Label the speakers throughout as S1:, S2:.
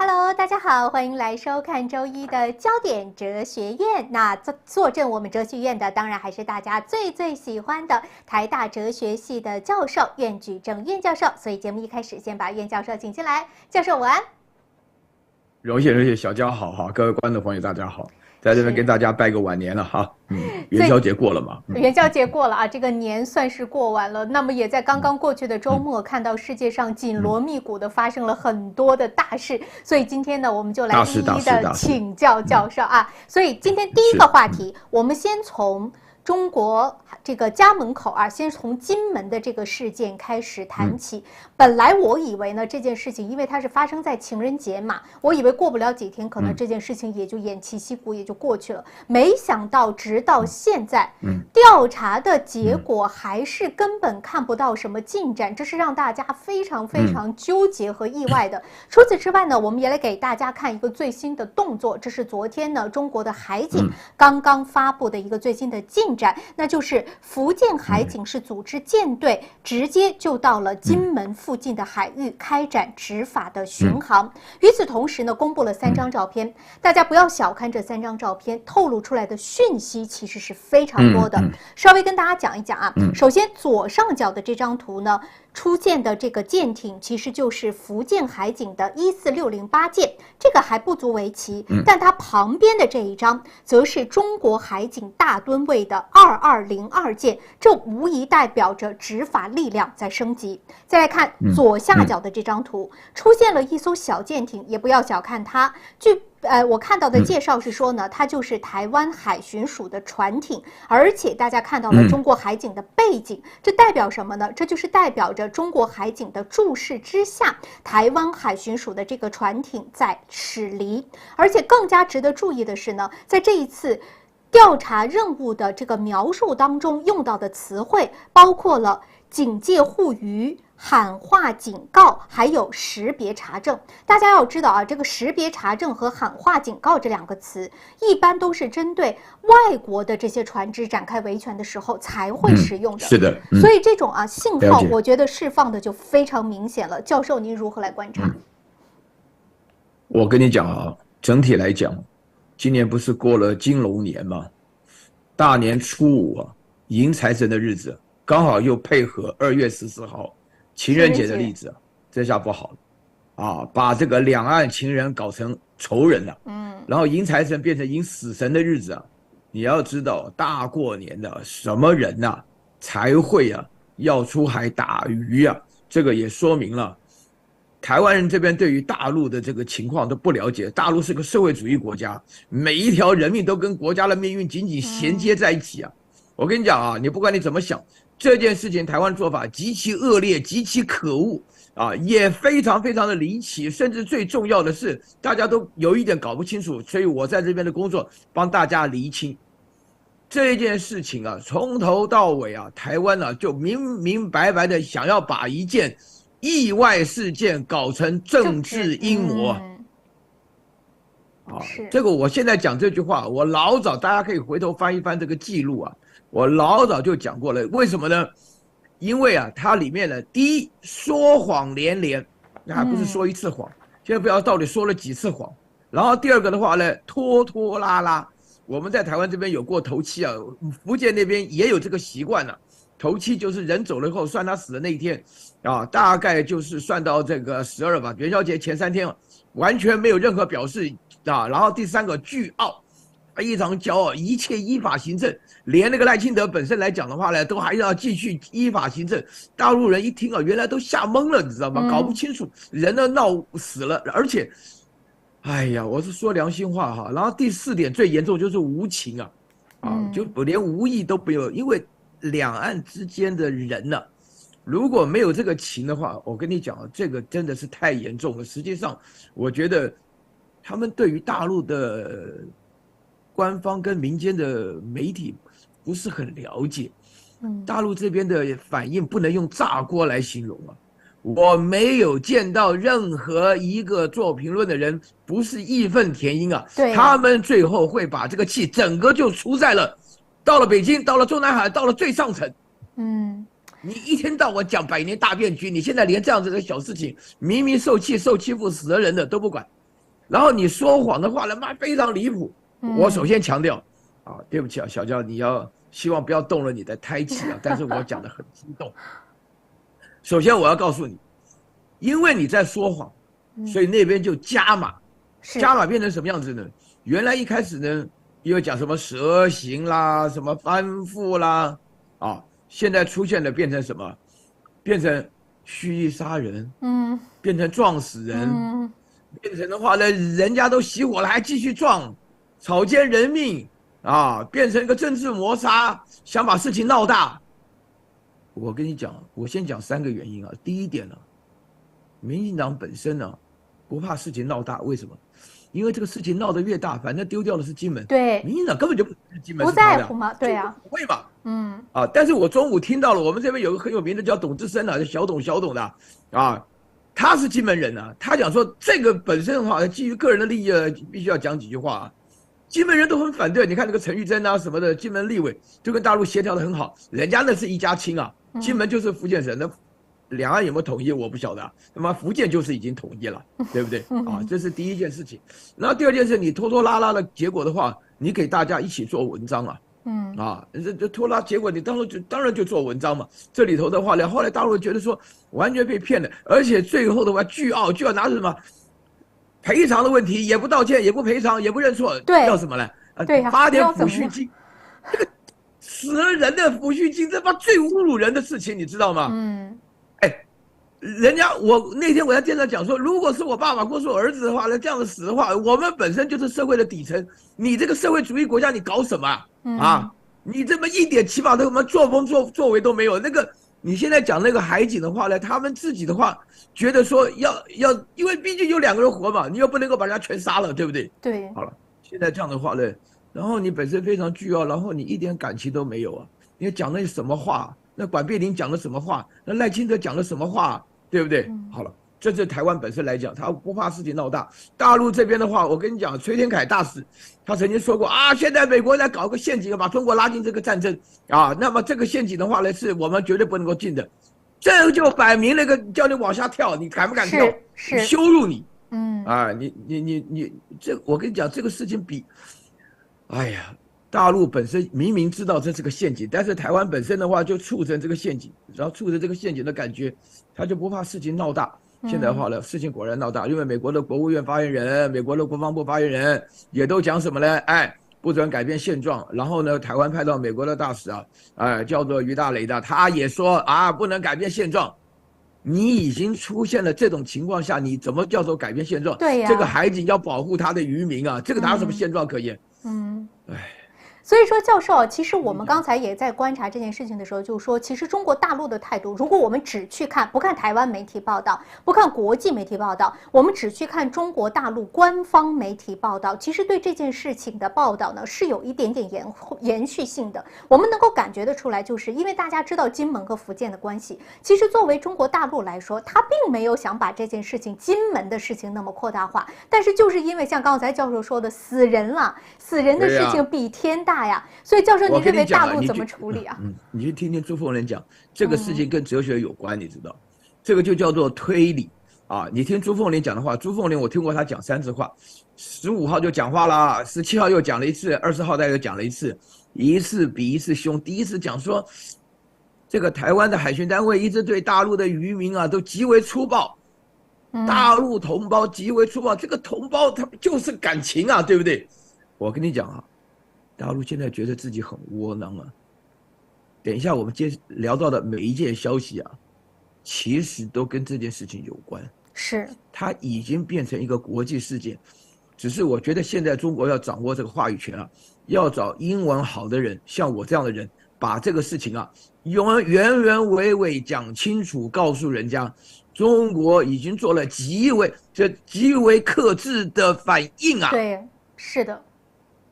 S1: Hello，大家好，欢迎来收看周一的焦点哲学院。那坐镇我们哲学院的，当然还是大家最喜欢的台大哲学系的教授苑举正苑教授。所以节目一开始，先把苑教授请进来。教授午安。
S2: 荣谢，小娇好哈，各位观众朋友大家好，在这边跟大家拜个晚年了哈。元宵节过了嘛？
S1: 元宵节过了啊，这个年算是过完了。那么也在刚刚过去的周末，看到世界上紧锣密鼓的发生了很多的大事，所以今天呢，我们就来一一的请教教授啊。所以今天第一个话题，我们先从中国这个家门口啊，先从金门的这个事件开始谈起。本来我以为呢，这件事情因为它是发生在情人节嘛，我以为过不了几天，可能这件事情也就偃旗息鼓，也就过去了。没想到直到现在，调查的结果还是根本看不到什么进展，这是让大家非常纠结和意外的。除此之外呢，我们也来给大家看一个最新的动作，这是昨天呢中国的海警刚刚发布的一个最新的进展，那就是福建海警是组织舰队直接就到了金门附近的海域开展执法的巡航。与此同时呢，公布了3张照片，大家不要小看这3张照片，透露出来的讯息其实是非常多的。稍微跟大家讲一讲啊，首先左上角的这张图呢，出现的这个舰艇其实就是福建海警的14608舰，这个还不足为奇，但它旁边的这一张则是中国海警大吨位的2202舰，这无疑代表着执法力量在升级。再来看左下角的这张图，出现了一艘小舰艇，也不要小看它，我看到的介绍是说呢，它就是台湾海巡署的船艇，而且大家看到了中国海警的背景，这代表什么呢？这就是代表着中国海警的注视之下，台湾海巡署的这个船艇在驶离。而且更加值得注意的是呢，在这一次调查任务的这个描述当中用到的词汇包括了警戒护渔、喊话警告，还有识别查证。大家要知道啊，这个识别查证和喊话警告这2个词，一般都是针对外国的这些船只展开维权的时候才会使用的。
S2: 是的，
S1: 所以这种信号，我觉得释放的就非常明显了。教授，您如何来观察？
S2: 我跟你讲啊，整体来讲，今年不是过了金龙年吗？大年初5啊，迎财神的日子，刚好又配合2月14号情人节的日子，这下不好了啊！把这个两岸情人搞成仇人了，然后迎财神变成迎死神的日子啊！你要知道，大过年的，什么人啊才会要出海打鱼啊？这个也说明了台湾人这边对于大陆的这个情况都不了解。大陆是个社会主义国家，每一条人命都跟国家的命运紧紧衔接在一起啊！我跟你讲啊，你不管你怎么想，这件事情台湾做法极其恶劣，极其可恶啊，也非常的离奇，甚至最重要的是，大家都有一点搞不清楚，所以我在这边的工作帮大家厘清这件事情啊，从头到尾啊，台湾就明白的想要把一件意外事件搞成政治阴谋这个我现在讲这句话，我老早大家可以回头翻一翻这个记录啊，我老早就讲过了。为什么呢？因为它里面呢，第一，说谎连连，那还不是说一次谎，现在不知道到底说了几次谎。然后第二个的话呢，拖拖拉拉。我们在台湾这边有过头七啊，福建那边也有这个习惯头七就是人走了以后算他死的那一天啊，大概就是算到这个12吧，元宵节前3天完全没有任何表示啊。然后第3个倨傲，非常骄傲，一切依法行政，连那个赖清德本身来讲的话呢，都还要继续依法行政。大陆人一听原来都吓懵了，你知道吗？搞不清楚，人都闹死了，而且，哎呀，我是说良心话哈。然后第4点最严重就是无情就连无意都没有，因为两岸之间的人如果没有这个情的话，我跟你讲这个真的是太严重了。实际上，我觉得他们对于大陆的官方跟民间的媒体不是很了解。大陆这边的反应不能用炸锅来形容我没有见到任何一个做评论的人不是义愤填膺他们最后会把这个气整个就出在了到了北京，到了中南海，到了最上层。你一天到晚讲百年大变局，你现在连这样子的小事情，明明受气受欺负死的人的都不管然后你说谎的话呢，妈非常离谱。我首先强调，对不起啊，小娇，你要希望不要动了你的胎气啊，但是我讲的很激动。首先我要告诉你，因为你在说谎，所以那边就加码，加码变成什么样子呢？原来一开始呢，又讲什么蛇形啦，什么翻覆啦，现在出现了变成什么？变成蓄意杀人，变成撞死人，变成的话呢，人家都熄火了还继续撞，草菅人命变成一个政治谋杀，想把事情闹大。我跟你讲，我先讲3个原因啊。第一点呢，民进党本身呢不怕事情闹大，为什么？因为这个事情闹得越大，反正丢掉的是金门。
S1: 对，
S2: 民进党根本就不是金门，
S1: 不在乎嘛，对啊，
S2: 不会嘛，但是我中午听到了，我们这边有个很有名的叫董志生啊，小董的他是金门人啊，他讲说这个本身的话，基于个人的利益，必须要讲几句话啊。金门人都很反对，你看那个陈玉珍啊什么的，金门立委就跟大陆协调的很好，人家那是一家亲啊，金门就是福建省的。两岸有没有统一我不晓得，他妈福建就是已经统一了，对不对这是第一件事情。然后第二件事，你拖拖拉拉的结果的话，你给大家一起做文章这拖拉结果你当然就做文章嘛。这里头的话呢，后来大陆觉得说完全被骗了，而且最后的话巨傲拿着什么赔偿的问题，也不道歉，也不赔偿，也不认错，
S1: 对，
S2: 要什么呢？
S1: 对
S2: 发点抚恤金，这个死了人的抚恤金，这最侮辱人的事情，你知道吗？人家我那天我在电视上讲说，如果是我爸爸或是我儿子的话，那这样子死的话，我们本身就是社会的底层，你这个社会主义国家你搞什么你这么一点起码的什么作风作为都没有。那个你现在讲那个海警的话呢，他们自己的话觉得说要，因为毕竟有2个人活嘛，你又不能够把人家全杀了，对不对？
S1: 对。
S2: 好了，现在这样的话呢，然后你本身非常巨傲，然后你一点感情都没有你讲的什么话？那管碧玲讲了什么话？那赖清德讲了什么话？对不对？好了，这是台湾本身来讲，他不怕事情闹大。大陆这边的话，我跟你讲，崔天凯大使他曾经说过现在美国在搞个陷阱，把中国拉进这个战争那么这个陷阱的话呢，是我们绝对不能够进的。这就摆明了个叫你往下跳，你敢不敢跳？
S1: 是
S2: 羞辱你。你这我跟你讲，这个事情比，大陆本身明明知道这是个陷阱，但是台湾本身的话就促成这个陷阱，然后促成这个陷阱的感觉，他就不怕事情闹大。现在的话呢，事情果然闹大，因为美国的国务院发言人、美国的国防部发言人也都讲什么呢？不准改变现状。然后呢，台湾派到美国的大使叫做于大雷的，他也说不能改变现状。你已经出现了这种情况下，你怎么叫做改变现状？
S1: 对呀，
S2: 这个海警要保护他的渔民这个哪有什么现状可言？
S1: 所以说，教授，其实我们刚才也在观察这件事情的时候，就是说，其实中国大陆的态度，如果我们只去看，不看台湾媒体报道，不看国际媒体报道，我们只去看中国大陆官方媒体报道，其实对这件事情的报道呢，是有一点点延续性的。我们能够感觉得出来，就是因为大家知道金门和福建的关系，其实作为中国大陆来说，他并没有想把这件事情金门的事情那么扩大化，但是就是因为像刚才教授说的，死人了，死人的事情比天大。所以教授，您认为大陆怎么处理
S2: 你去听听朱凤莲讲，这个事情跟哲学有关，你知道，这个就叫做推理你听朱凤莲讲的话，朱凤莲我听过他讲3次话，15号就讲话了，17号又讲了一次，20号再又讲了一次，一次比一次凶。第一次讲说，这个台湾的海巡单位一直对大陆的渔民都极为粗暴，大陆同胞极为粗暴，这个同胞他就是感情对不对？我跟你讲大陆现在觉得自己很窝囊等一下我们聊到的每一件消息其实都跟这件事情有关。
S1: 是，
S2: 它已经变成一个国际事件。只是我觉得现在中国要掌握这个话语权要找英文好的人，像我这样的人，把这个事情原委委讲清楚，告诉人家，中国已经做了极为克制的反应
S1: 对，是的。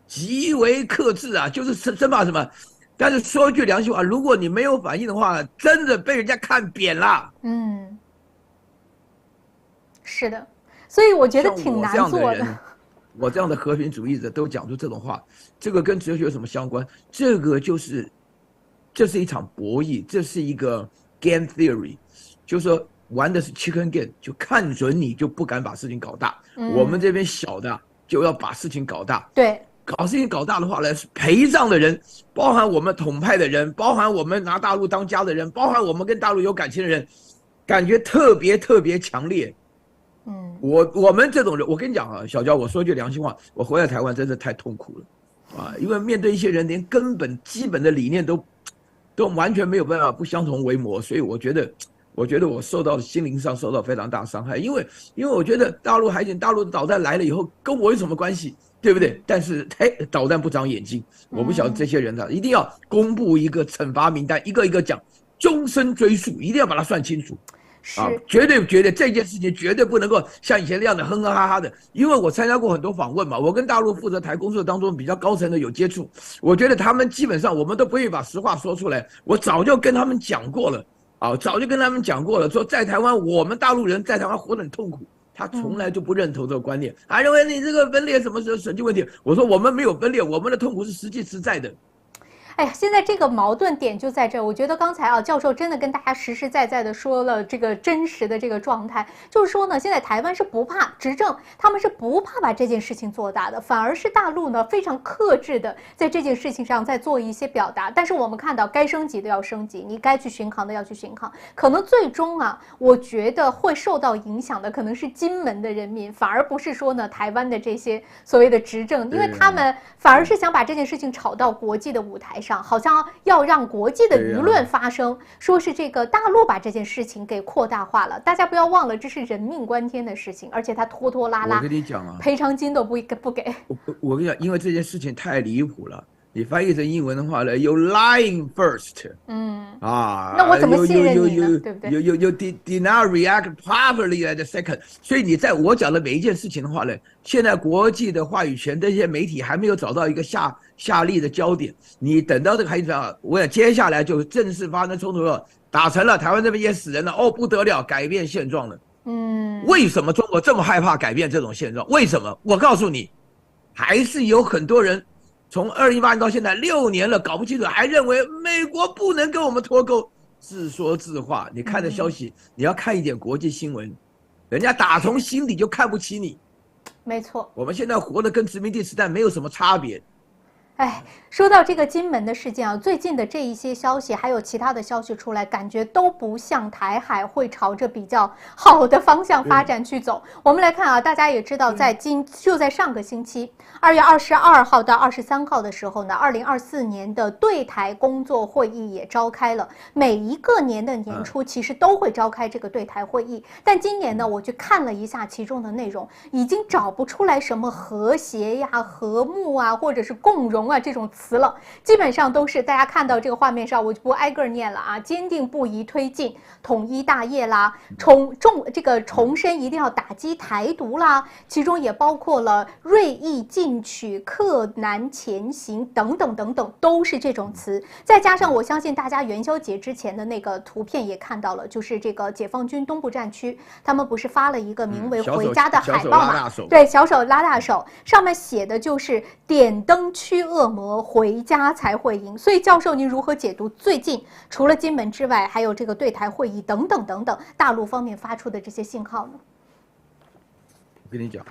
S2: 极为克制就是生怕什么，但是说句良心话，如果你没有反应的话，真的被人家看扁了。
S1: 是的，所以我觉得挺难做的。
S2: 我这样的和平主义者都讲出这种话，这个跟哲学有什么相关？这是一场博弈，这是一个 game theory， 就是说玩的是 chicken game， 就看准你就不敢把事情搞大。我们这边小的就要把事情搞大。
S1: 对，
S2: 搞事情搞大的话呢，陪葬的人，包含我们统派的人，包含我们拿大陆当家的人，包含我们跟大陆有感情的人，感觉特别强烈。我们这种人，我跟你讲啊，小焦，我说句良心话，我回来台湾真的太痛苦了啊！因为面对一些人，连根本基本的理念都完全没有办法不相同为谋，所以我觉得我受到心灵上受到非常大伤害，因为我觉得大陆海警、大陆的导弹来了以后，跟我有什么关系，对不对？但是导弹不长眼睛，我不晓得这些人一定要公布一个惩罚名单，一个一个讲，终身追诉，一定要把它算清楚。绝对这件事情绝对不能够像以前那样的哼哼哈哈的，因为我参加过很多访问嘛，我跟大陆负责台工作当中比较高层的有接触，我觉得他们基本上我们都不愿意把实话说出来，我早就跟他们讲过了说在台湾我们大陆人在台湾活得很痛苦，他从来就不认同这个观念，还认为你这个分裂什么审计问题，我说我们没有分裂，我们的痛苦是实际实在的。
S1: 哎呀，现在这个矛盾点就在这儿。我觉得刚才教授真的跟大家实实在在的说了这个真实的这个状态，就是说呢，现在台湾是不怕执政，他们是不怕把这件事情做大的，反而是大陆呢非常克制的在这件事情上在做一些表达。但是我们看到该升级的要升级，你该去巡航的要去巡航，可能最终我觉得会受到影响的可能是金门的人民，反而不是说呢台湾的这些所谓的执政，因为他们反而是想把这件事情炒到国际的舞台上。好像要让国际的舆论发声，说是这个大陆把这件事情给扩大化了。大家不要忘了，这是人命关天的事情，而且他拖拖拉拉，
S2: 我跟你讲赔
S1: 偿金都不给。
S2: 我跟你讲，因为这件事情太离谱了。你翻译成英文的话呢，有 lying first，
S1: 那我怎么信任你呢？对不对？
S2: 有 did not react properly at the second， 所以你在我讲的每一件事情的话呢，现在国际的话语权这些媒体还没有找到一个下力的焦点，你等到这个海警我想接下来就正式发生冲突了，打成了，台湾这边也死人了，不得了，改变现状了。为什么中国这么害怕改变这种现状？为什么？我告诉你，还是有很多人。从2018年到现在6年了，搞不清楚，还认为美国不能跟我们脱钩，自说自话。你看的消息，你要看一点国际新闻，人家打从心底就看不起你。
S1: 没错，
S2: 我们现在活得跟殖民地时代没有什么差别。
S1: 哎，说到这个金门的事件最近的这一些消息，还有其他的消息出来，感觉都不像台海会朝着比较好的方向发展去走。我们来看大家也知道，就在上个星期2月22号到23号的时候呢，2024年的对台工作会议也召开了。每一个年的年初，其实都会召开这个对台会议，但今年呢，我去看了一下其中的内容，已经找不出来什么和谐呀、和睦或者是共荣这种词了，基本上都是大家看到这个画面上，我就不挨个念了坚定不移推进统一大业啦，重申一定要打击台独啦，其中也包括了锐意进取、克难前行等等等等，都是这种词。再加上我相信大家元宵节之前的那个图片也看到了，就是这个解放军东部战区，他们不是发了一个名为回家的海报嘛？对，小手拉大手，上面写的就是点灯驱恶魔，回家才会赢。所以教授您如何解读最近除了金门之外，还有这个对台会议等等等等大陆方面发出的这些信号呢？
S2: 我跟你讲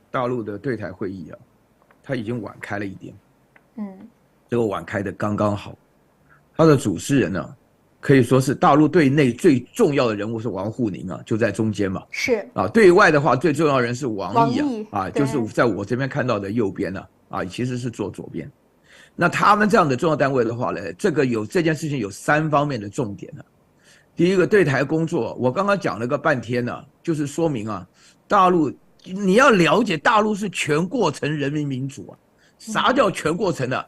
S2: 大陆的对台会议它已经晚开了一点，这个晚开的刚刚好。他的主持人可以说是大陆对内最重要的人物是王沪宁就在中间嘛。
S1: 是
S2: 对外的话最重要的人是王毅就是在我这边看到的右边其实是坐左边。那他们这样的重要单位的话呢，这件事情有3方面的重点第一个，对台工作，我刚刚讲了个半天就是说明大陆你要了解，大陆是全过程人民民主啥叫全过程呢？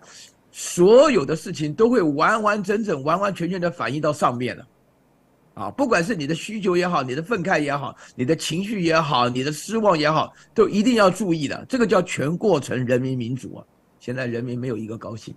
S2: 所有的事情都会完完整整、完完全全的反映到上面了不管是你的需求也好，你的愤慨也好，你的情绪也好，你的失望也好，都一定要注意的。这个叫全过程人民民主现在人民没有一个高兴，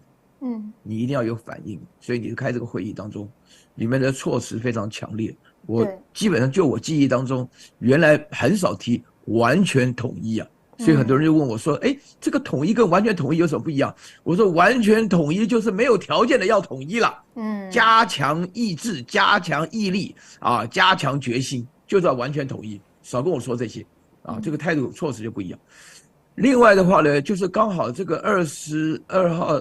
S2: 你一定要有反应。所以你开这个会议当中，里面的措辞非常强烈。我基本上就我记忆当中，原来很少提完全统一所以很多人就问我说：“哎，这个统一跟完全统一有什么不一样？”我说：“完全统一就是没有条件的要统一了，加强意志，加强毅力啊，加强决心，就是要完全统一。少跟我说这些啊，这个态度措辞就不一样。另外的话呢，就是刚好这个22号，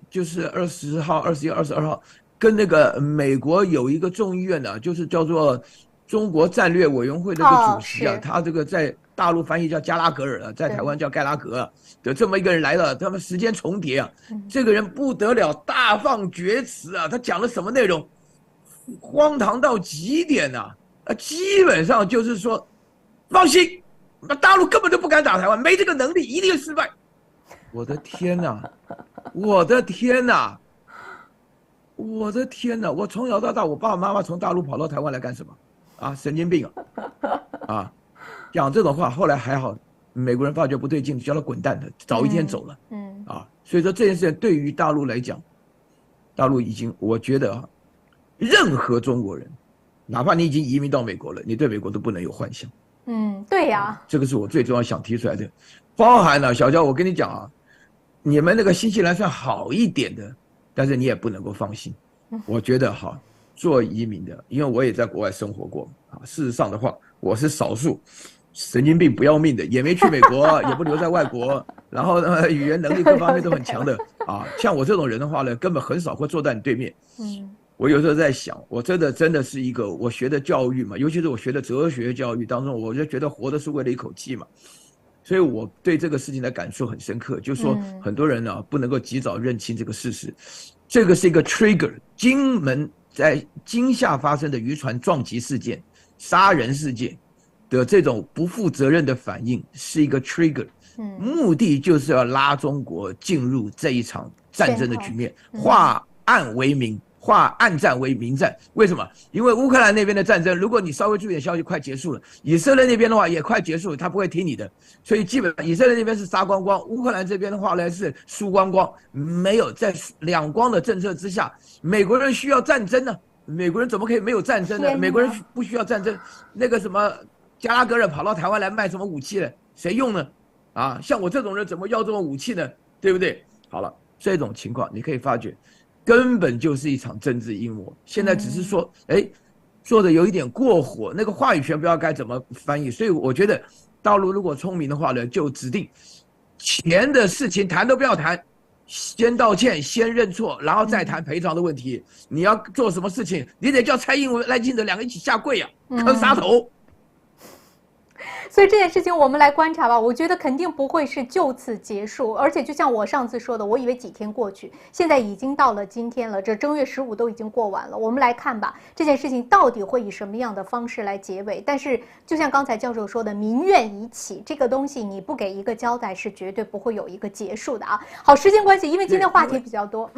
S2: 就是20号、21、22号，跟那个美国有一个众议院呢，就是叫做中国战略委员会这个主席啊，他这个在大陆翻译叫加拉格尔，在台湾叫盖拉格的这么一个人来了，他们时间重叠啊，这个人不得了，大放厥词啊，他讲了什么内容？荒唐到极点啊！基本上就是说，放心，大陆根本就不敢打台湾，没这个能力，一定失败。我的天哪！我的天哪！我的天哪！我从小到大，我爸爸妈妈从大陆跑到台湾来干什么？啊，神经病啊！啊，讲这种话，后来还好，美国人发觉不对劲，叫他滚蛋的，早一天走了。啊，所以说这件事情对于大陆来讲，大陆已经，我觉得啊，任何中国人，哪怕你已经移民到美国了，你对美国都不能有幻想。
S1: 对呀，
S2: 这个是我最重要想提出来的，包含了小娇，我跟你讲啊，你们那个新西兰算好一点的，但是你也不能够放心。我觉得哈，做移民的，因为我也在国外生活过啊，事实上的话，我是少数神经病不要命的，也没去美国，也不留在外国，然后呢，语言能力各方面都很强的啊。像我这种人的话呢，根本很少会坐在你对面。我有时候在想，我真的是一个我学的教育嘛，尤其是我学的哲学教育当中，我就觉得活的是为了一口气嘛，所以我对这个事情的感受很深刻，就是说很多人呢不能够及早认清这个事实，这个是一个 trigger， 金门在金厦发生的渔船撞击事件、杀人事件的这种不负责任的反应是一个 trigger， 目的就是要拉中国进入这一场战争的局面，化暗为明。化暗战为明战，为什么？因为乌克兰那边的战争，如果你稍微注意点消息，快结束了；以色列那边的话也快结束了，他不会听你的。所以基本上以色列那边是杀光光，乌克兰这边的话呢是输光光。没有在两光的政策之下，美国人需要战争呢？美国人怎么可以没有战争呢？美国人不需要战争。那个什么加拉格人跑到台湾来卖什么武器呢？谁用呢？啊，像我这种人怎么要这种武器呢？对不对？好了，这种情况你可以发觉。根本就是一场政治阴谋，现在只是说，做的有一点过火，那个话语权不知道该怎么翻译，所以我觉得大陆如果聪明的话呢，就指定钱的事情谈都不要谈，先道歉，先认错，然后再谈赔偿的问题。你要做什么事情，你得叫蔡英文、赖清德两个一起下跪啊，磕杀头。
S1: 所以这件事情我们来观察吧，我觉得肯定不会是就此结束，而且就像我上次说的，我以为几天过去，现在已经到了今天了，这正月15都已经过完了，我们来看吧，这件事情到底会以什么样的方式来结尾？但是就像刚才教授说的，民怨已起，这个东西你不给一个交代，是绝对不会有一个结束的啊。好，时间关系，因为今天话题比较多，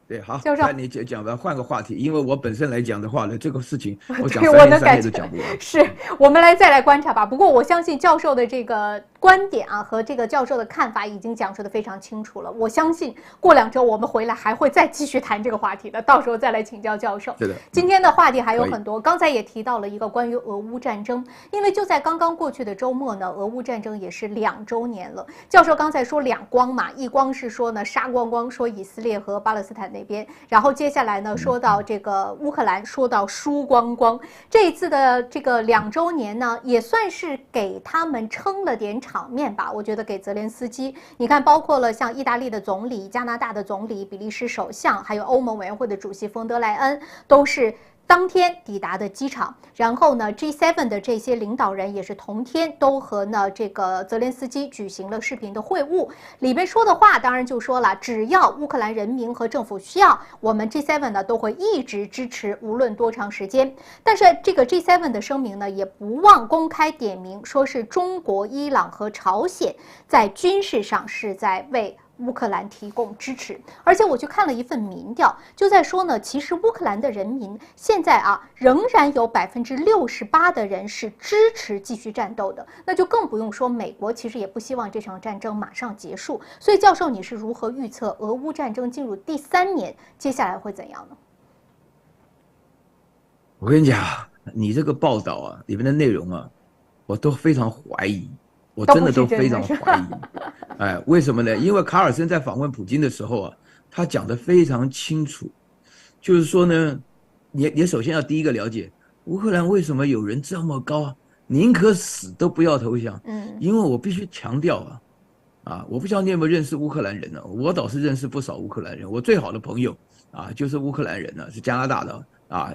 S2: 对，好，那你讲吧，换个话题，因为我本身来讲的话呢，这个事情我讲
S1: 3天
S2: 3夜都讲不完。
S1: 是我们再来观察吧。不过我相信教授的这个观点啊，和这个教授的看法已经讲述的非常清楚了。我相信过2周我们回来还会再继续谈这个话题的，到时候再来请教教授。
S2: 是的，
S1: 今天的话题还有很多，刚才也提到了一个关于俄乌战争，因为就在刚刚过去的周末呢，俄乌战争也是2周年了。教授刚才说2光嘛，一光是说呢杀光光，说以色列和巴勒斯坦那边，然后接下来呢说到这个乌克兰，说到输光光。这一次的这个2周年呢，也算是给他们撑了点场面吧。我觉得给泽连斯基，你看，包括了像意大利的总理、加拿大的总理、比利时首相，还有欧盟委员会的主席冯德莱恩，都是当天抵达的机场。然后呢 G7 的这些领导人也是同天都和呢这个泽连斯基举行了视频的会晤，里边说的话当然就说了，只要乌克兰人民和政府需要，我们 G7 呢都会一直支持，无论多长时间。但是这个 G7 的声明呢，也不忘公开点名，说是中国、伊朗和朝鲜在军事上是在为乌克兰提供支持。而且我去看了一份民调，就在说呢，其实乌克兰的人民现在仍然有68%的人是支持继续战斗的，那就更不用说美国其实也不希望这场战争马上结束。所以教授，你是如何预测俄乌战争进入第3年接下来会怎样呢？
S2: 我跟你讲，你这个报道里面的内容我都非常怀疑我真的都非常怀疑。哎，为什么呢？因为卡尔森在访问普京的时候啊，他讲得非常清楚，就是说呢，你首先要第一个了解乌克兰为什么有人这么高，宁可死都不要投降。因为我必须强调我不知道你有没有认识乌克兰人呢？我倒是认识不少乌克兰人，我最好的朋友就是乌克兰人呢，是加拿大的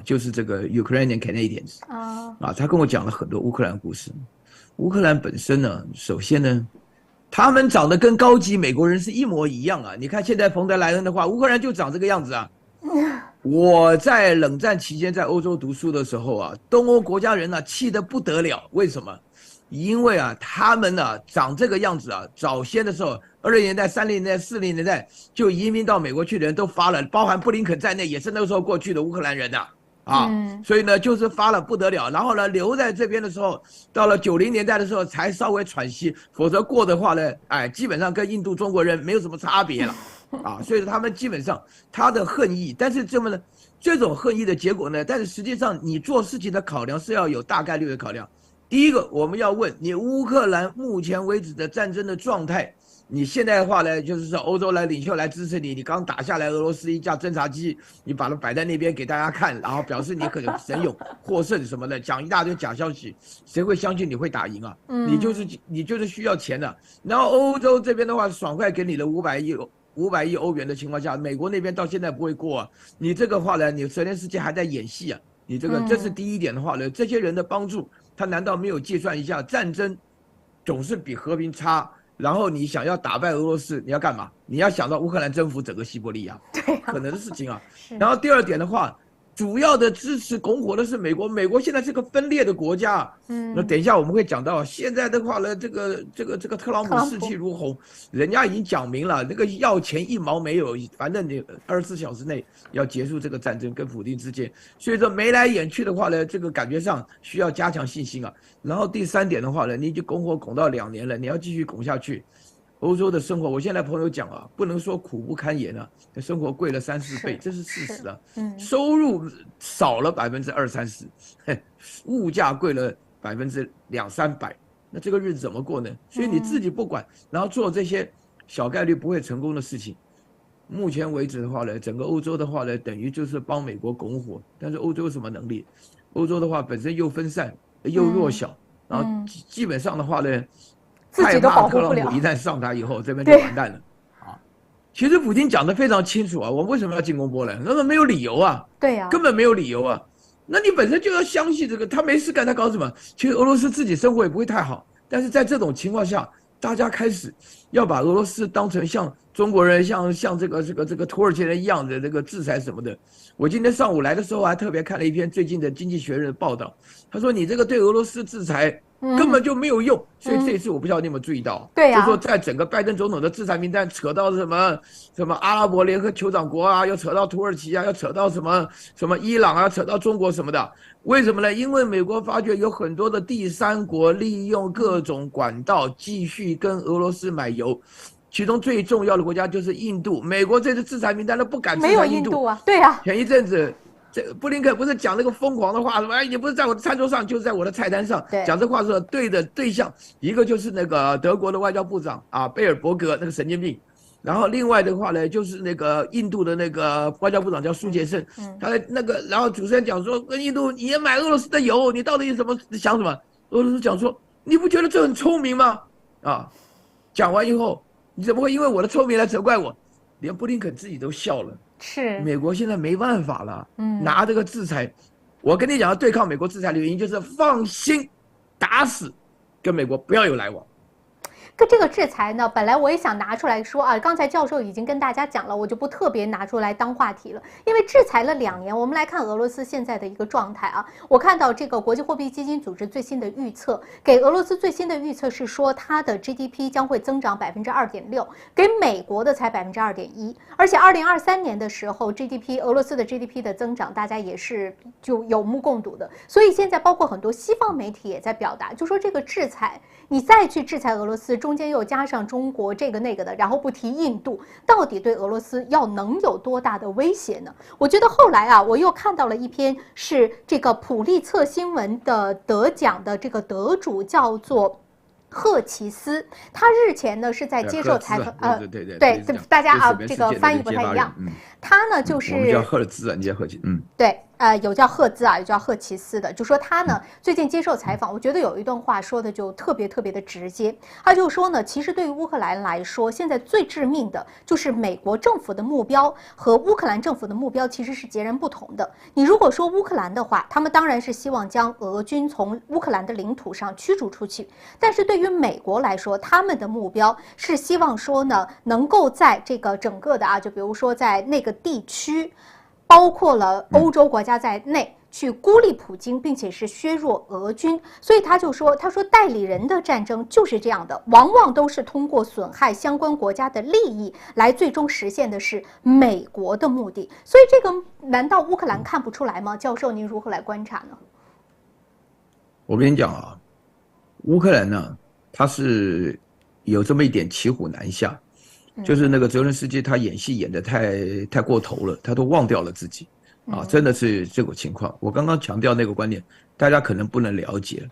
S2: 就是这个 Ukrainian Canadians 他跟我讲了很多乌克兰故事。乌克兰本身呢，首先呢，他们长得跟高级美国人是一模一样你看现在冯德莱恩的话，乌克兰就长这个样子我在冷战期间在欧洲读书的时候东欧国家人气得不得了。为什么？因为他们长这个样子早先的时候，20年代、30年代、40年代就移民到美国去的人都发了，包含布林肯在内，也是那个时候过去的乌克兰人所以呢，就是发了不得了。然后呢，留在这边的时候，到了90年代的时候才稍微喘息，否则过的话呢，基本上跟印度中国人没有什么差别了所以他们基本上他的恨意，但是这种恨意的结果呢，但是实际上你做事情的考量是要有大概率的考量。第一个，我们要问你乌克兰目前为止的战争的状态。你现在的话呢，就是说欧洲来领袖来支持你，你刚打下来俄罗斯一架侦察机，你把它摆在那边给大家看，然后表示你可能神勇获胜什么的，讲一大堆假消息，谁会相信你会打赢你就是需要钱的。然后欧洲这边的话，爽快给你了500亿欧元的情况下，美国那边到现在不会过你这个话呢，你泽连斯基还在演戏你这是第一点的话呢，这些人的帮助，他难道没有计算一下，战争总是比和平差？然后你想要打败俄罗斯，你要干嘛？你要想到乌克兰征服整个西伯利亚，可能的事情然后第二点的话，主要的支持拱火的是美国。美国现在是个分裂的国家那等一下我们会讲到，现在的话呢，这个特朗普士气如虹，人家已经讲明了，那个要钱1毛没有，反正你24小时内要结束这个战争跟普丁之间。所以说眉来眼去的话呢，这个感觉上需要加强信心然后第三点的话呢，你已经拱火拱到2年了，你要继续拱下去。欧洲的生活，我现在朋友讲不能说苦不堪言生活贵了3-4倍，这是事实收入少了20-30%，物价贵了200-300%，那这个日子怎么过呢？所以你自己不管，然后做这些小概率不会成功的事情。目前为止的话呢，整个欧洲的话呢，等于就是帮美国拱火，但是欧洲有什么能力？欧洲的话本身又分散又弱小，然后基本上的话呢，害怕特朗普一旦上台以后，这边就完蛋了其实普京讲得非常清楚我们为什么要进攻波兰？那么没有理由
S1: 对呀，
S2: 根本没有理由那你本身就要相信这个，他没事干，他搞什么？其实俄罗斯自己生活也不会太好，但是在这种情况下，大家开始要把俄罗斯当成像中国人、像这个土耳其人一样的这个制裁什么的。我今天上午来的时候还特别看了一篇最近的《经济学人》的报道，他说你这个对俄罗斯制裁根本就没有用，所以这一次我不知道你有没有注意到，
S1: 对
S2: 就说在整个拜登总统的制裁名单扯到什么阿拉伯联合酋长国又扯到土耳其又扯到什么伊朗扯到中国什么的。为什么呢？因为美国发觉有很多的第三国利用各种管道继续跟俄罗斯买油，其中最重要的国家就是印度。美国这次制裁名单都不敢制裁印度。
S1: 没有印度对
S2: 前一阵子布林肯不是讲那个疯狂的话，什么你不是在我的餐桌上，就是在我的菜单上。讲这话的时候对的对象，一个就是那个德国的外交部长贝尔伯格，那个神经病。然后另外的话呢，就是那个印度的那个外交部长叫苏杰生，他那个，然后主持人讲说，跟印度你也买俄罗斯的油，你到底想什么？俄罗斯讲说，你不觉得这很聪明吗？讲完以后，你怎么会因为我的聪明来责怪我？连布林肯自己都笑了。
S1: 是
S2: 美国现在没办法了，拿这个制裁，我跟你讲，要对抗美国制裁的原因就是放心，打死跟美国不要有来往。
S1: 跟这个制裁呢，本来我也想拿出来说刚才教授已经跟大家讲了，我就不特别拿出来当话题了。因为制裁了2年，我们来看俄罗斯现在的一个状态我看到这个国际货币基金组织最新的预测，给俄罗斯最新的预测是说它的 GDP 将会增长2.6%，给美国的才2.1%，而且2023年的时候 俄罗斯的 GDP 的增长大家也是就有目共睹的。所以现在包括很多西方媒体也在表达，就说这个制裁你再去制裁俄罗斯，中间又加上中国这个那个的，然后不提印度，到底对俄罗斯能有多大的威胁呢？我觉得后来我又看到了一篇是这个普利策新闻的得奖的这个得主叫做赫奇斯，他日前呢是在接受采访，
S2: 对，
S1: 大家啊，这个翻译不太一样。他呢就是
S2: 我们叫赫兹啊，你叫赫奇，
S1: 对。有叫赫兹啊，有叫赫奇斯的，就说他呢最近接受采访，我觉得有一段话说的就特别的直接。他就说呢，其实对于乌克兰来说，现在最致命的就是美国政府的目标和乌克兰政府的目标其实是截然不同的。你如果说乌克兰的话，他们当然是希望将俄军从乌克兰的领土上驱逐出去，但是对于美国来说，他们的目标是希望说呢，能够在这个整个的啊，就比如说在那个地区。包括了欧洲国家在内，去孤立普京，并且是削弱俄军。所以他说代理人的战争就是这样的，往往都是通过损害相关国家的利益来最终实现的是美国的目的。所以这个难道乌克兰看不出来吗？教授，您如何来观察呢？
S2: 我跟你讲啊，乌克兰呢，他是有这么一点骑虎难下。就是那个泽伦斯基，他演戏演得太过头了，他都忘掉了自己，啊，真的是这种情况。我刚刚强调那个观点，大家可能不能了解，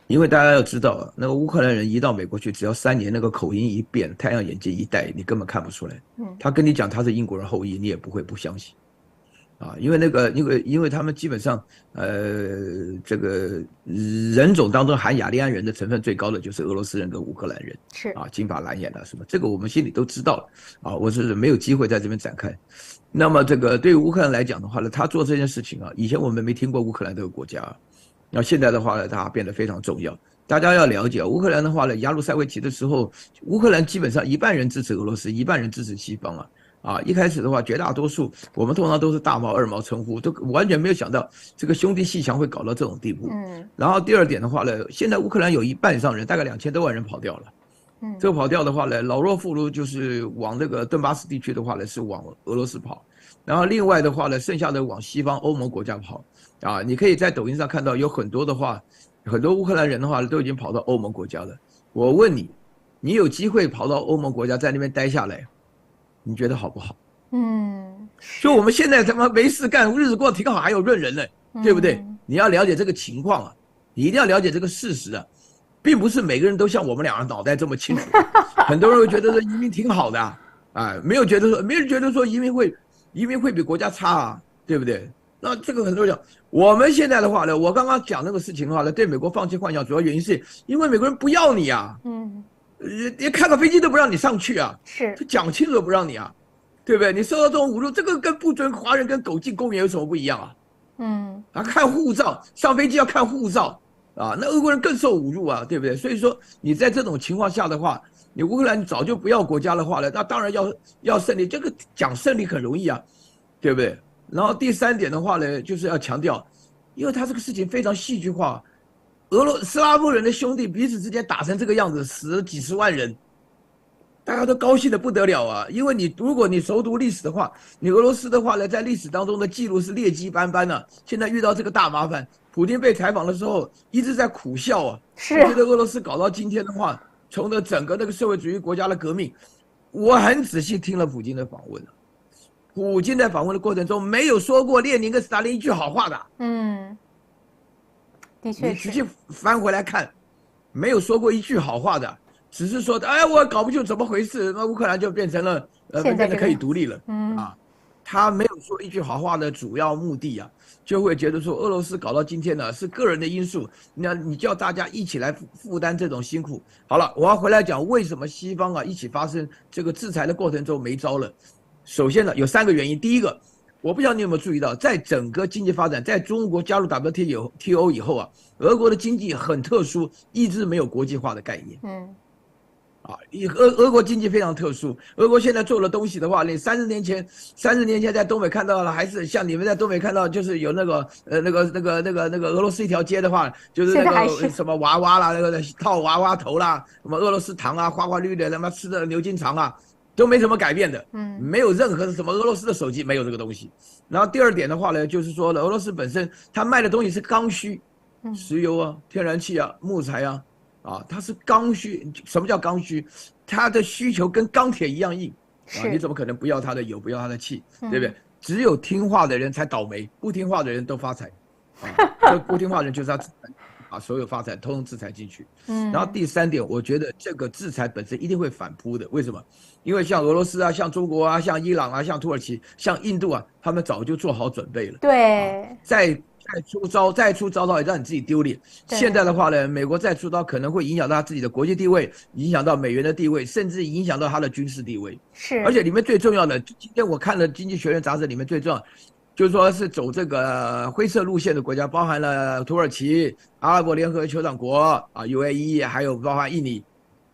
S2: 因为大家要知道，那个乌克兰人移到美国去，只要3年，那个口音一变，太阳眼镜一戴，你根本看不出来。他跟你讲他是英国人后裔，你也不会不相信。啊，因为他们基本上，这个人种当中含雅利安人的成分最高的就是俄罗斯人跟乌克兰人，
S1: 是
S2: 啊，金发蓝眼啊什么，这个我们心里都知道了啊，我是没有机会在这边展开。那么这个对于乌克兰来讲的话呢，他做这件事情啊，以前我们没听过乌克兰这个国家，那现在的话呢，它变得非常重要。大家要了解，乌克兰的话呢，亚鲁塞维奇的时候，乌克兰基本上一半人支持俄罗斯，一半人支持西方啊。一开始的话，绝大多数我们通常都是大毛二毛称呼，都完全没有想到这个兄弟阋墙会搞到这种地步。然后第二点的话呢，现在乌克兰有一半以上人，大概2000多万人跑掉了。这个跑掉的话呢，老弱妇孺就是往这个顿巴斯地区的话呢，是往俄罗斯跑。然后另外的话呢，剩下的往西方欧盟国家跑。你可以在抖音上看到有很多的话，很多乌克兰人的话都已经跑到欧盟国家了。我问你，你有机会跑到欧盟国家，在那边待下来？你觉得好不好？就我们现在他妈没事干，日子过得挺好，还有润人呢，对不对？你要了解这个情况啊，你一定要了解这个事实啊，并不是每个人都像我们俩脑袋这么清楚。很多人会觉得说移民挺好的没有人觉得说移民会比国家差啊，对不对？那这个很多人讲，我们现在的话呢，我刚刚讲那个事情的话呢，对美国放弃幻想，主要原因是因为美国人不要你啊。连开个飞机都不让你上去啊！
S1: 是，
S2: 就讲清楚不让你啊，对不对？你受到这种侮辱，这个跟不准华人跟狗进公园有什么不一样啊？看护照，上飞机要看护照啊！那俄国人更受侮辱啊，对不对？所以说你在这种情况下的话，你乌克兰早就不要国家的话了，那当然要胜利，这个讲胜利很容易啊，对不对？然后第3点的话呢，就是要强调，因为他这个事情非常戏剧化。斯拉夫人的兄弟彼此之间打成这个样子，死了几十万人，大家都高兴的不得了啊！因为如果你熟读历史的话，你俄罗斯的话呢，在历史当中的记录是劣迹斑斑的。现在遇到这个大麻烦，普京被采访的时候一直在苦笑啊，觉得俄罗斯搞到今天的话，从的整个那个社会主义国家的革命，我很仔细听了普京的访问普京在访问的过程中没有说过列宁跟斯大林一句好话的。
S1: 的确是，
S2: 你仔细翻回来看，没有说过一句好话的，只是说我搞不清楚怎么回事，那乌克兰就变成了变得可以独立了他没有说一句好话的主要目的就会觉得说俄罗斯搞到今天呢是个人的因素，那你叫大家一起来负担这种辛苦。好了，我要回来讲为什么西方一起发生这个制裁的过程中没招了。首先呢，有3个原因。第一个，我不知道你有没有注意到，在整个经济发展，在中国加入 WTO 以后俄国的经济很特殊，一直没有国际化的概念。俄国经济非常特殊。俄国现在做的东西的话，你30年前在东北看到了，还是像你们在东北看到，就是有那个俄罗斯一条街的话，就是那个什么娃娃啦，那个套娃娃头啦，什么俄罗斯糖花花绿的，他妈吃的牛筋肠都没什么改变的，没有任何什么俄罗斯的手机没有这个东西。然后第2点的话呢，就是说俄罗斯本身它卖的东西是刚需，石油天然气木材它是刚需。什么叫刚需？它的需求跟钢铁一样硬你怎么可能不要它的油，不要它的气，对不对？只有听话的人才倒霉，不听话的人都发财不听话的人就是他把所有发展通通制裁进去。然后第3点，我觉得这个制裁本身一定会反扑的。为什么？因为像俄罗斯啊、像中国啊、像伊朗啊、像土耳其、像印度啊，他们早就做好准备了。
S1: 对，
S2: 再出招也让你自己丢脸。现在的话呢，美国再出招可能会影响到他自己的国际地位，影响到美元的地位，甚至影响到他的军事地位。
S1: 是，
S2: 而且里面最重要的，今天我看了《经济学人》杂志里面最重要，就是说是走这个灰色路线的国家，包含了土耳其、阿拉伯联合酋长国啊 UAE， 还有包含印尼。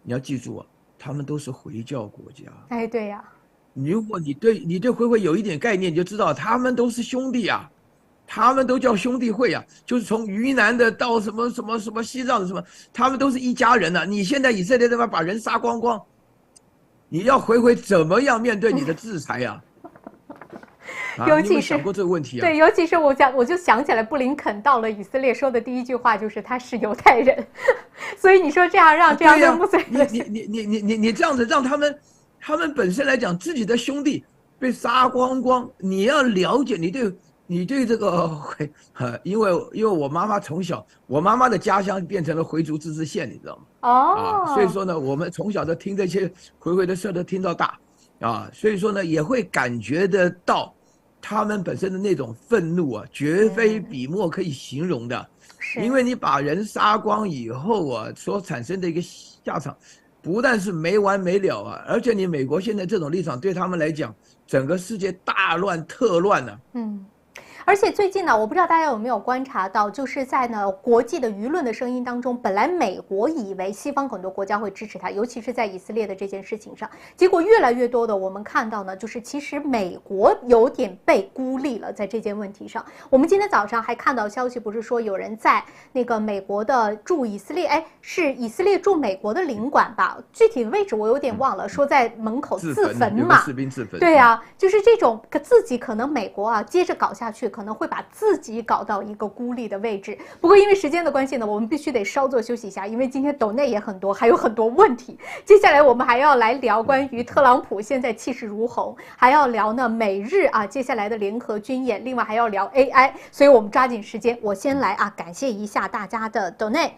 S2: 你要记住啊，他们都是回教国家。
S1: 哎，对呀。
S2: 如果你对回回有一点概念，你就知道他们都是兄弟啊。他们都叫兄弟会啊，就是从云南的到什么西藏的什么，他们都是一家人啊。你现在以色列这边把人杀光光，你要回回怎么样面对你的制裁呀？
S1: 尤其是
S2: 你有想过这个问题啊？
S1: 对，尤其是我就想起来，布林肯到了以色列说的第一句话就是他是犹太人，所以你说这样让这样的穆斯林，
S2: 你这样子让他们本身来讲自己的兄弟被杀光光，你要了解你对这个，因为我妈妈从小，我妈妈的家乡变成了回族自治县，你知道吗？
S1: 哦，
S2: 所以说呢，我们从小都听这些回的事都听到大，所以说呢，也会感觉得到他们本身的那种愤怒啊，绝非笔墨可以形容的。因为你把人杀光以后啊，所产生的一个下场，不但是没完没了啊，而且你美国现在这种立场对他们来讲，整个世界大乱特乱呢。
S1: 而且最近呢，我不知道大家有没有观察到，就是在呢国际的舆论的声音当中，本来美国以为西方很多国家会支持他，尤其是在以色列的这件事情上，结果越来越多的我们看到呢，就是其实美国有点被孤立了，在这件问题上。我们今天早上还看到消息，不是说有人在那个美国的驻以色列，是以色列驻美国的领馆吧？具体位置我有点忘了，说在门口自焚嘛，
S2: 士兵自焚。
S1: 对啊，就是这种自己可能美国接着搞下去。可能会把自己搞到一个孤立的位置。不过因为时间的关系呢，我们必须得稍作休息一下，因为今天斗内也很多，还有很多问题。接下来我们还要来聊关于特朗普现在气势如虹，还要聊呢美日接下来的联合军演，另外还要聊 AI， 所以我们抓紧时间，我先来感谢一下大家的斗内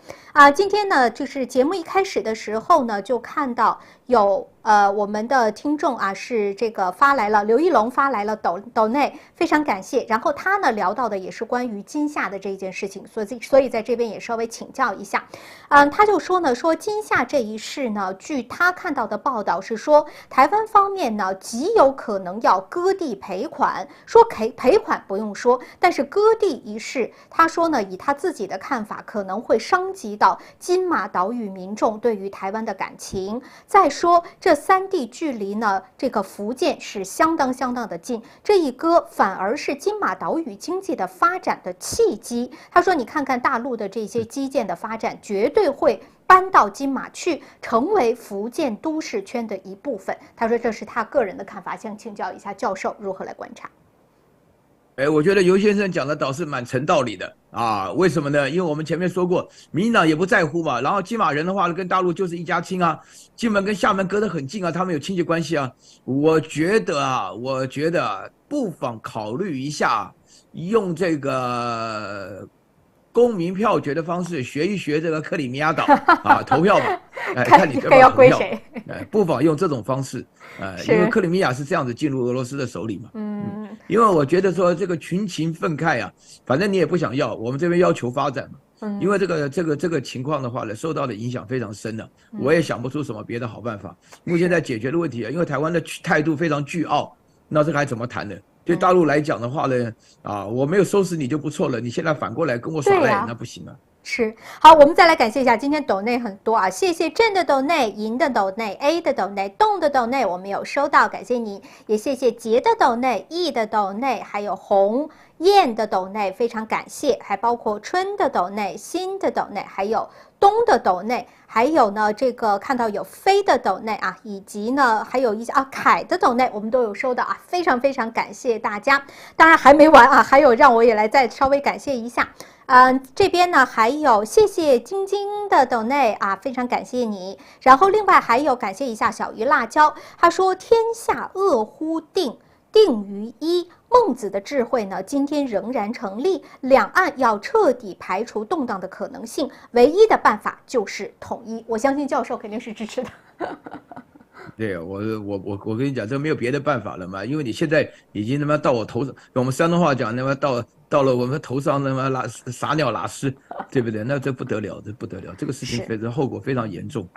S1: 今天呢就是节目一开始的时候呢，就看到有我们的听众是这个发来了，刘一龙发来了斗内，非常感谢。然后他呢聊到的也是关于金夏的这一件事情，所以在这边也稍微请教一下。他就说呢，说金夏这一事呢，据他看到的报道是说，台湾方面呢极有可能要割地赔款，说赔款不用说，但是割地一事，他说呢，以他自己的看法，可能会伤及到金马岛屿民众对于台湾的感情。再说这3地距离呢，这个福建是相当的近，这一割反而是金马岛屿经济的发展的契机。他说，你看看大陆的这些基建的发展，绝对会搬到金马去，成为福建都市圈的一部分。他说这是他个人的看法，想请教一下教授如何来观察。
S2: 我觉得尤先生讲的倒是蛮成道理的为什么呢？因为我们前面说过，民进党也不在乎嘛，然后金马人的话跟大陆就是一家亲金门跟厦门隔得很近他们有亲戚关系我觉得不妨考虑一下，用这个公民票决的方式学一学这个克里米亚岛投票吧，看你
S1: 要归谁，
S2: 不妨用这种方式因为克里米亚是这样子进入俄罗斯的手里嘛。因为我觉得说这个群情愤慨反正你也不想要，我们这边要求发展嘛。因为这个情况的话呢，受到的影响非常深我也想不出什么别的好办法。目前在解决的问题因为台湾的态度非常倨傲，那这个还怎么谈呢？对大陆来讲的话呢我没有收拾你就不错了，你现在反过来跟我耍赖那不行
S1: 是，好，我们再来感谢一下，今天斗内很多谢谢正的斗内、银的斗内、A 的斗内、动的斗内，我们有收到，感谢你，也谢谢杰的斗内、E 的斗内，还有红燕的斗内，非常感谢，还包括春的斗内、新的斗内，还有东的斗内，还有呢这个看到有飞的斗内以及呢还有一些凯的斗内，我们都有收到非常感谢大家。当然还没完还有让我也来再稍微感谢一下。这边呢还有谢谢晶晶的斗内非常感谢你。然后另外还有感谢一下小鱼辣椒，他说天下恶乎定，定于一。孟子的智慧呢，今天仍然成立。两岸要彻底排除动荡的可能性，唯一的办法就是统一。我相信教授肯定是支持的。
S2: 对，我跟你讲，这没有别的办法了嘛，因为你现在已经他妈到我头上，我们山东话讲，他妈到了我们头上，他妈撒尿拉屎，对不对？那这不得了，这不得了，这个事情后果非常严重。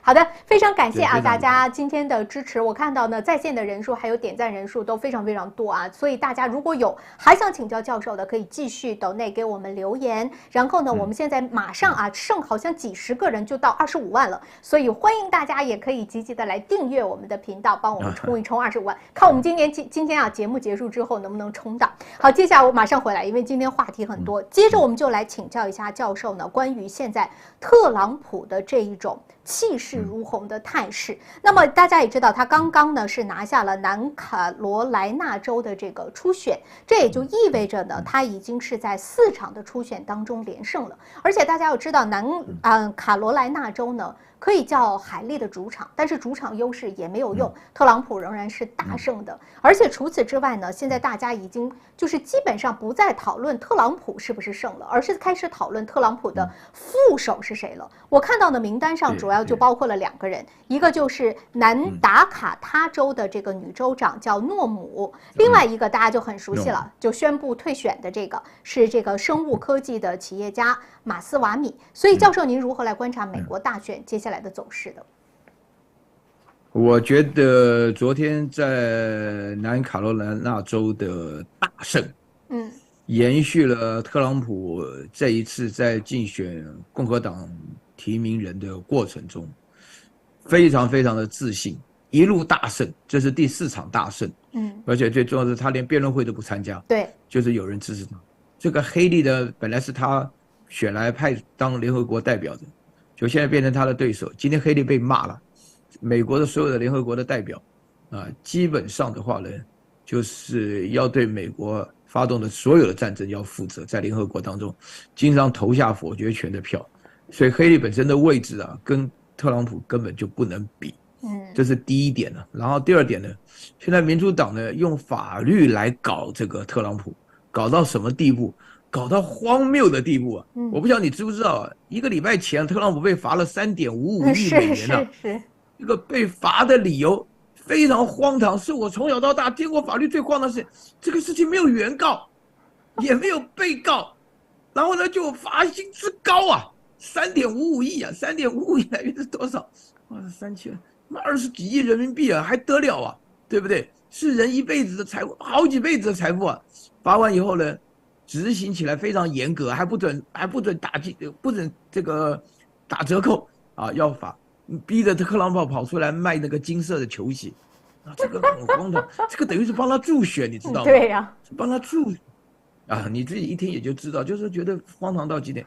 S1: 好的，非常感谢大家今天的支持。我看到呢，在线的人数还有点赞人数都非常非常多啊，所以大家如果有还想请教教授的，可以继续斗内给我们留言。然后呢，我们现在马上剩好像几十个人就到25万了，所以欢迎大家也可以积极的来订阅我们的频道，帮我们冲一冲25万，看我们今天节目结束之后能不能冲到。好，接下来我马上回来，因为今天话题很多，接着我们就来请教一下教授呢，关于现在特朗普的这一种气势如虹的态势。那么大家也知道，他刚刚呢是拿下了南卡罗来纳州的这个初选，这也就意味着呢，他已经是在4场的初选当中连胜了。而且大家要知道，卡罗来纳州呢可以叫海莉的主场，但是主场优势也没有用，特朗普仍然是大胜的。而且除此之外呢，现在大家已经就是基本上不再讨论特朗普是不是胜了，而是开始讨论特朗普的副手是谁了。我看到的名单上主要就包括了2个人，一个就是南达卡他州的这个女州长叫诺姆，另外一个大家就很熟悉了，就宣布退选的这个是这个生物科技的企业家马斯瓦米。所以教授，您如何来观察美国大选接下来的走势的？
S2: 我觉得昨天在南卡罗来纳州的大胜，延续了特朗普这一次在竞选共和党提名人的过程中，非常非常的自信，一路大胜，这是第4场大胜。而且最重要的是他连辩论会都不参加，对，就是有人支持他。这个黑利的本来是他选来派当联合国代表的，就现在变成他的对手。今天黑利被骂了，美国的所有的联合国的代表基本上的话呢，就是要对美国发动的所有的战争要负责，在联合国当中经常投下否决权的票，所以黑利本身的位置跟特朗普根本就不能比。这是第一点呢。然后第二点呢，现在民主党呢用法律来搞这个特朗普，搞到什么地步？搞到荒谬的地步我不晓得你知不知道1个礼拜前特朗普被罚了3.55亿美元这个被罚的理由非常荒唐，是我从小到大听过法律最荒唐的事。这个事情没有原告，也没有被告，然后呢就罚薪之高3.55亿3.55亿来源是多少？30几亿人民币还得了对不对？是人一辈子的财富，好几辈子的财富罚完以后呢，执行起来非常严格，还不准不准这个打折扣要罚，逼着特朗普跑出来卖那个金色的球鞋这个很荒唐，这个等于是帮他助选，你知道吗？
S1: 对呀，
S2: 帮他助你自己一听也就知道，就是觉得荒唐到极点。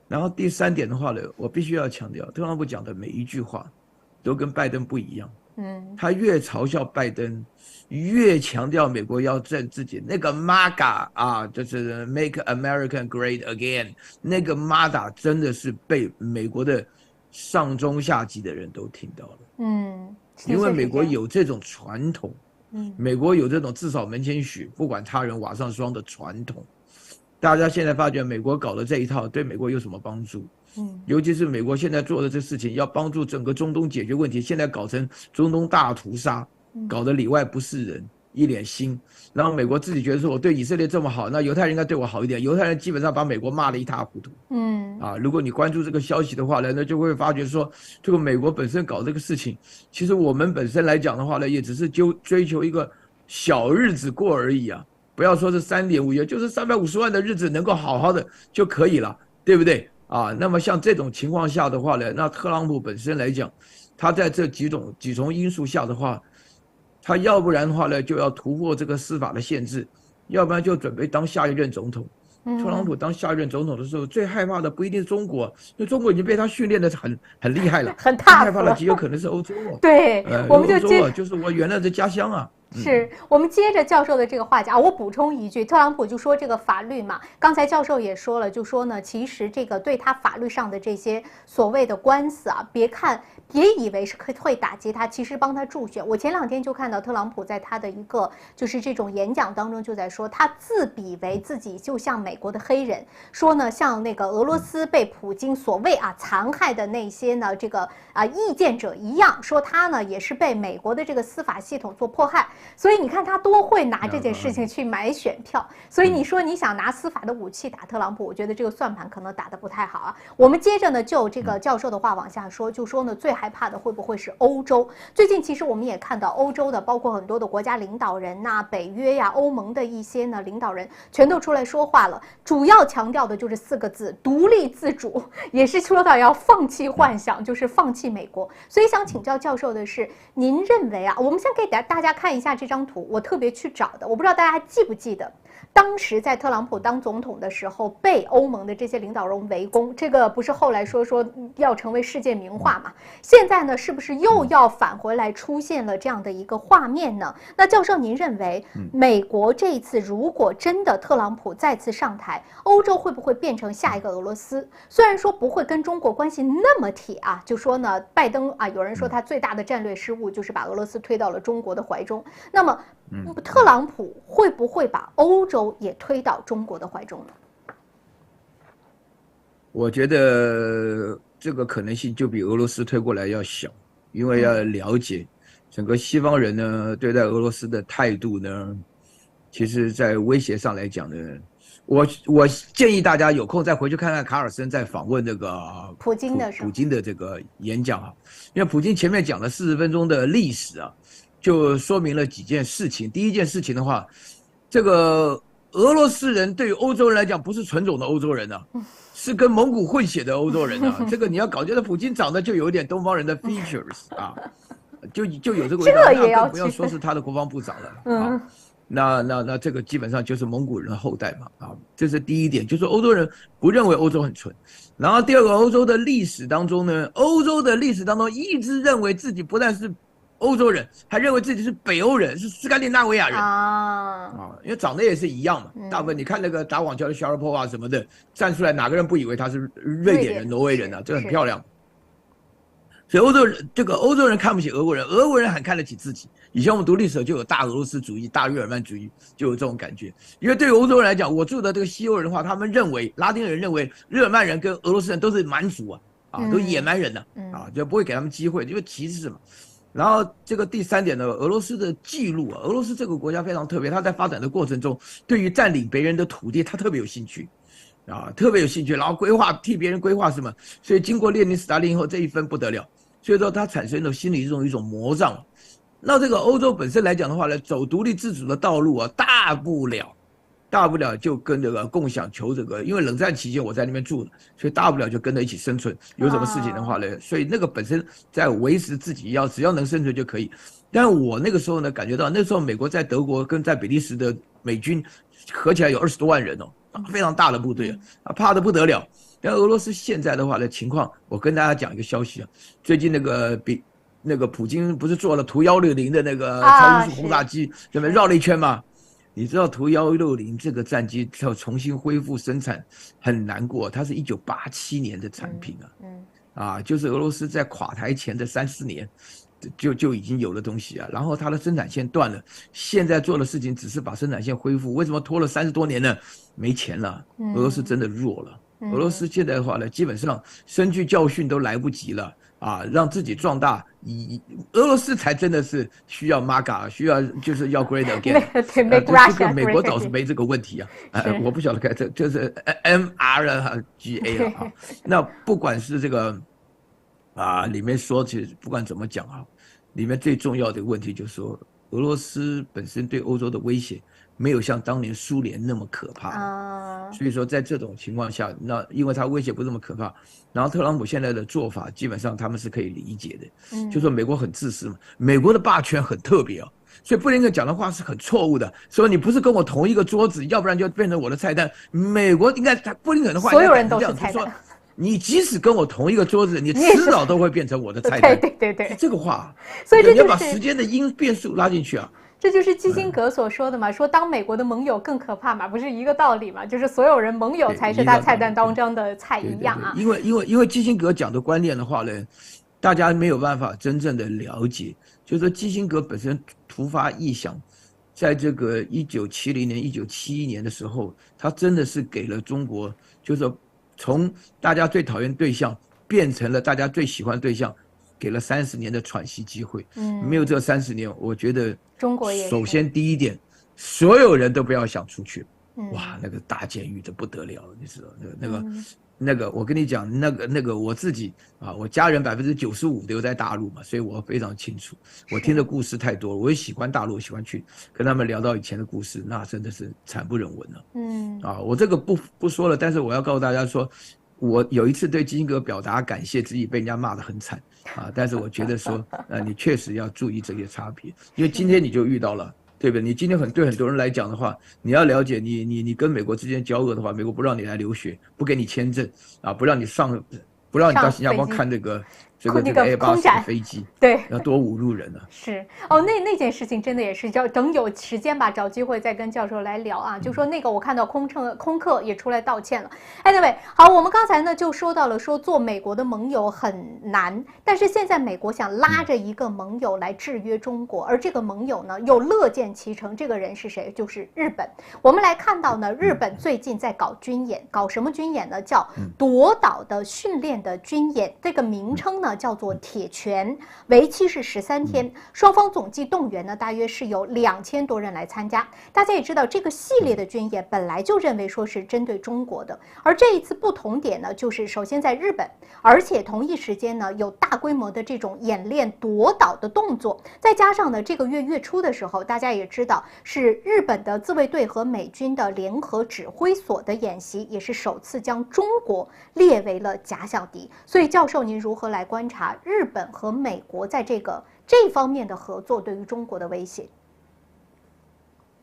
S2: 然后第3点的话呢，我必须要强调，特朗普讲的每一句话都跟拜登不一样。他越嘲笑拜登，越强调美国要挣自己那个 MAGA 就是 Make America Great Again， 那个 MAGA 真的是被美国的上中下级的人都听到了。因为美国有这种传统，美国有这种至少门前许，不管他人瓦上霜的传统。大家现在发觉美国搞的这一套对美国有什么帮助？尤其是美国现在做的这事情，要帮助整个中东解决问题，现在搞成中东大屠杀，搞得里外不是人，一脸腥。然后美国自己觉得说，我对以色列这么好，那犹太人应该对我好一点。犹太人基本上把美国骂得一塌糊涂。如果你关注这个消息的话呢，那就会发觉说，这个美国本身搞这个事情，其实我们本身来讲的话呢，也只是追求一个小日子过而已不要说是3.5亿，就是350万的日子能够好好的就可以了，对不对？那么像这种情况下的话呢，那特朗普本身来讲，他在这几重因素下的话，他要不然的话呢，就要突破这个司法的限制，要不然就准备当下一任总统。特朗普当下一任总统的时候，最害怕的不一定是中国，因为中国已经被他训练的很厉害了，
S1: 很大，
S2: 害怕的极有可能是欧洲
S1: 对，我们
S2: 就就是我原来的家乡
S1: 是我们接着教授的这个话讲，我补充一句，特朗普就说这个法律嘛，刚才教授也说了，就说呢，其实这个对他法律上的这些所谓的官司啊，别以为是会打击他，其实帮他助选。我前2天就看到特朗普在他的一个就是这种演讲当中就在说，他自比为自己就像美国的黑人，说呢像那个俄罗斯被普京所谓残害的那些呢这个意见者一样，说他呢也是被美国的这个司法系统所迫害。所以你看他多会拿这件事情去买选票。所以你说你想拿司法的武器打特朗普，我觉得这个算盘可能打得不太好啊。我们接着呢就这个教授的话往下说，就说呢最害怕的会不会是欧洲？最近其实我们也看到欧洲的包括很多的国家领导人呐、北约呀、欧盟的一些呢领导人全都出来说话了，主要强调的就是4个字：独立自主，也是说到要放弃幻想，就是放弃美国。所以想请教教授的是，您认为我们先给大家看一下这张图，我特别去找的，我不知道大家还记不记得，当时在特朗普当总统的时候，被欧盟的这些领导人围攻，这个不是后来说要成为世界名画嘛？现在呢，是不是又要返回来出现了这样的一个画面呢？那教授，您认为美国这一次如果真的特朗普再次上台，欧洲会不会变成下一个俄罗斯？虽然说不会跟中国关系那么铁就说呢，拜登有人说他最大的战略失误就是把俄罗斯推到了中国的怀中。那么，特朗普会不会把欧洲也推到中国的怀中呢？
S2: 我觉得这个可能性就比俄罗斯推过来要小，因为要了解整个西方人呢对待俄罗斯的态度呢，其实在威胁上来讲呢，我建议大家有空再回去看看卡尔森在访问这个普京的这个演讲因为普京前面讲了40分钟的历史就说明了几件事情。第一件事情的话，这个俄罗斯人对于欧洲人来讲不是纯种的欧洲人是跟蒙古混血的欧洲人这个你要搞觉得普京长得就有一点东方人的 features就有这个味道，那更不要说是他的国防部长了那这个基本上就是蒙古人的后代嘛这是第一点，就是欧洲人不认为欧洲很纯。然后第二个，欧洲的历史当中呢，一直认为自己不但是欧洲人，还认为自己是北欧人，是斯堪的纳维亚人因为长得也是一样嘛。大部分你看那个打网球的肖尔波什么的站出来，哪个人不以为他是瑞典人、挪威人这很漂亮。所以欧洲人看不起俄国人，俄国人很看得起自己。以前我们读历史就有大俄罗斯主义、大日耳曼主义，就有这种感觉。因为对于欧洲人来讲，我住的这个西欧人的话，他们认为拉丁人认为日耳曼人跟俄罗斯人都是蛮族都野蛮人就不会给他们机会，因为歧视嘛。然后这个第3点呢，俄罗斯的记录俄罗斯这个国家非常特别，它在发展的过程中，对于占领别人的土地，它特别有兴趣特别有兴趣，然后替别人规划什么，所以经过列宁、斯大林以后，这一分不得了，所以说它产生了心理一种魔障。那这个欧洲本身来讲的话呢，走独立自主的道路大不了就跟这个共享求这个，因为冷战期间我在那边住的，所以大不了就跟着一起生存。有什么事情的话呢，所以那个本身在维持自己只要能生存就可以。但我那个时候呢，感觉到那时候美国在德国跟在比利时的美军合起来有20多万人非常大的部队怕得不得了。但俄罗斯现在的话的情况，我跟大家讲一个消息最近那个普京不是做了图160的那个超音速轰炸机，这边绕了一圈吗？你知道图160这个战机要重新恢复生产很难过，它是1987年的产品就是俄罗斯在垮台前的3、4年就已经有了东西然后它的生产线断了，现在做的事情只是把生产线恢复，为什么拖了30多年呢？没钱了，俄罗斯真的弱了。俄罗斯现在的话呢，基本上深具教训都来不及了让自己壮大，俄罗斯才真的是需要 MAGA， 需要就是要 Great Again 这个美国倒是没这个问题我不晓得这就是 MRGA 那不管是这个里面说，其实不管怎么讲里面最重要的问题就是说，俄罗斯本身对欧洲的威胁没有像当年苏联那么可怕所以说在这种情况下，那因为他威胁不这么可怕，然后特朗普现在的做法基本上他们是可以理解的就说美国很自私嘛，美国的霸权很特别所以布林肯讲的话是很错误的，说你不是跟我同一个桌子，要不然就变成我的菜单。美国应该布林肯的话
S1: 所有人都是菜单，
S2: 你即使跟我同一个桌子，你迟早都会变成我的菜单。
S1: 对，
S2: 这个话，
S1: 所以这
S2: 你要把时间的变数拉进去
S1: 这就是基辛格所说的嘛，说当美国的盟友更可怕嘛，不是一个道理嘛？就是所有人盟友才是他菜单当中的菜一样啊。
S2: 因为基辛格讲的观念的话呢，大家没有办法真正的了解。就是说基辛格本身突发异想，在这个1970年、1971年的时候，他真的是给了中国，就是说从大家最讨厌对象变成了大家最喜欢对象。给了30年的喘息机会，没有这30年，我觉得
S1: 中国也
S2: 首先第一点，所有人都不要想出去，哇，那个大监狱的不得了，你知道那个，我跟你讲，那个我自己啊，我家人95%留在大陆嘛，所以我非常清楚，我听的故事太多了，我也喜欢大陆，喜欢去跟他们聊到以前的故事，那真的是惨不忍睹了，我这个不说了，但是我要告诉大家说。我有一次对基辛格表达感谢，自己被人家骂得很惨但是我觉得说，你确实要注意这些差别，因为今天你就遇到了，对不对？你今天对很多人来讲的话，你要了解你跟美国之间交恶的话，美国不让你来留学，不给你签证不让你到新加坡看这个 A8 的飞机，
S1: 对，
S2: 要多侮辱人啊！
S1: 是那件事情真的也是等有时间吧，找机会再跟教授来聊啊。就说那个我看到空客也出来道歉了。Anyway， 好，我们刚才呢就说到了说做美国的盟友很难，但是现在美国想拉着一个盟友来制约中国，而这个盟友呢又乐见其成，这个人是谁？就是日本。我们来看到呢，日本最近在搞军演，搞什么军演呢？叫夺岛的训练的军演，这个名称呢叫做铁拳，为期是13天，双方总计动员呢大约是有2000多人来参加。大家也知道，这个系列的军演本来就认为说是针对中国的，而这一次不同点呢，就是首先在日本，而且同一时间呢有大规模的这种演练夺岛的动作，再加上呢这个月初的时候，大家也知道是日本的自卫队和美军的联合指挥所的演习，也是首次将中国列为了假想敌。所以教授您如何来观察日本和美国在这方面的合作对于中国的威胁？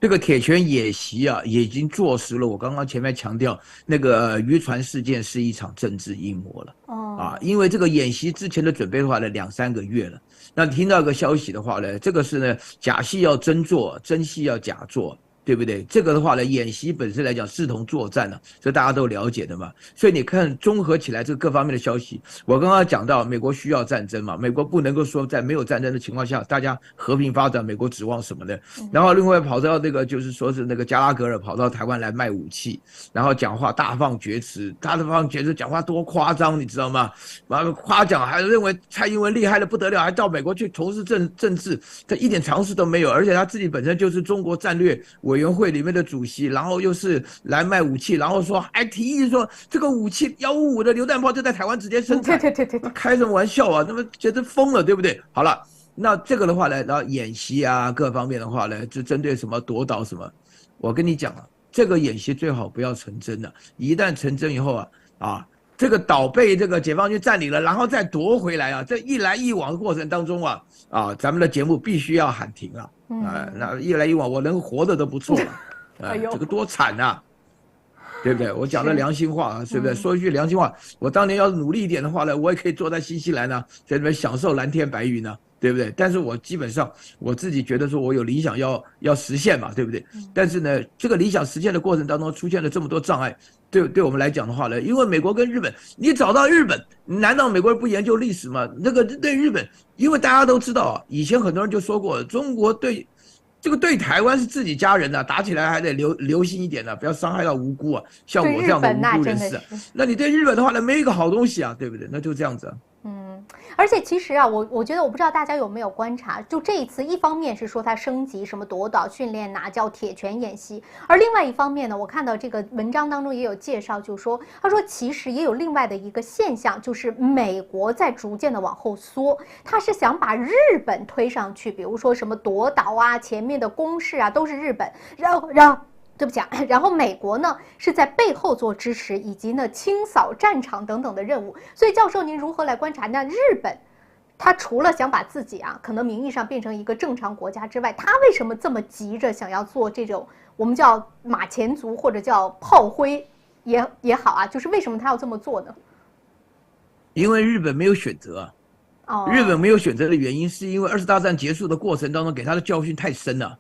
S2: 这个铁拳演习也已经坐实了我刚刚前面强调那个渔船事件是一场政治阴谋了。因为这个演习之前的准备的话呢，2-3个月了。那听到一个消息的话呢，这个是呢假戏要真做，真戏要假做。对不对？这个的话呢，演习本身来讲视同作战这大家都了解的嘛。所以你看综合起来这各方面的消息，我刚刚讲到美国需要战争嘛，美国不能够说在没有战争的情况下大家和平发展，美国指望什么呢？然后另外跑到那个就是说是那个加拉格尔跑到台湾来卖武器，然后讲话大放厥词，讲话多夸张，你知道吗？夸奖还认为蔡英文厉害的不得了，还到美国去从事政治，他一点常识都没有，而且他自己本身就是中国战略委员会里面的主席，然后又是来卖武器，然后说还提议说这个武器155的榴弹炮就在台湾直接生产，对，开什么玩笑啊？那么简直疯了，对不对？好了，那这个的话呢，然后演习各方面的话呢，就针对什么夺岛什么，我跟你讲这个演习最好不要成真了，一旦成真以后这个岛被这个解放军占领了，然后再夺回来这一来一往的过程当中咱们的节目必须要喊停那一来一往我能活着都不错了这个多惨对不对？我讲的良心话对不对？说一句良心话，我当年要是努力一点的话呢，我也可以坐在新西兰在那边享受蓝天白云对不对？但是我基本上我自己觉得说我有理想要实现嘛，对不对？但是呢，这个理想实现的过程当中出现了这么多障碍，对我们来讲的话呢，因为美国跟日本，你找到日本，难道美国人不研究历史吗？那个对日本，因为大家都知道以前很多人就说过，中国对台湾是自己家人打起来还得留心一点不要伤害到无辜像我这样的无辜人士那你对日本的话呢，没有一个好东西对不对？那就这样子
S1: 而且其实我觉得我不知道大家有没有观察，就这一次一方面是说它升级什么夺岛训练叫铁拳演习，而另外一方面呢，我看到这个文章当中也有介绍，就说他说其实也有另外的一个现象，就是美国在逐渐的往后缩，他是想把日本推上去，比如说什么夺岛前面的攻势都是日本，对不起然后美国呢是在背后做支持，以及呢清扫战场等等的任务。所以教授您如何来观察那日本他除了想把自己可能名义上变成一个正常国家之外，他为什么这么急着想要做这种我们叫马前卒或者叫炮灰也好就是为什么他要这么做呢？
S2: 因为日本没有选择日本没有选择的原因是因为二次大战结束的过程当中给他的教训太深了。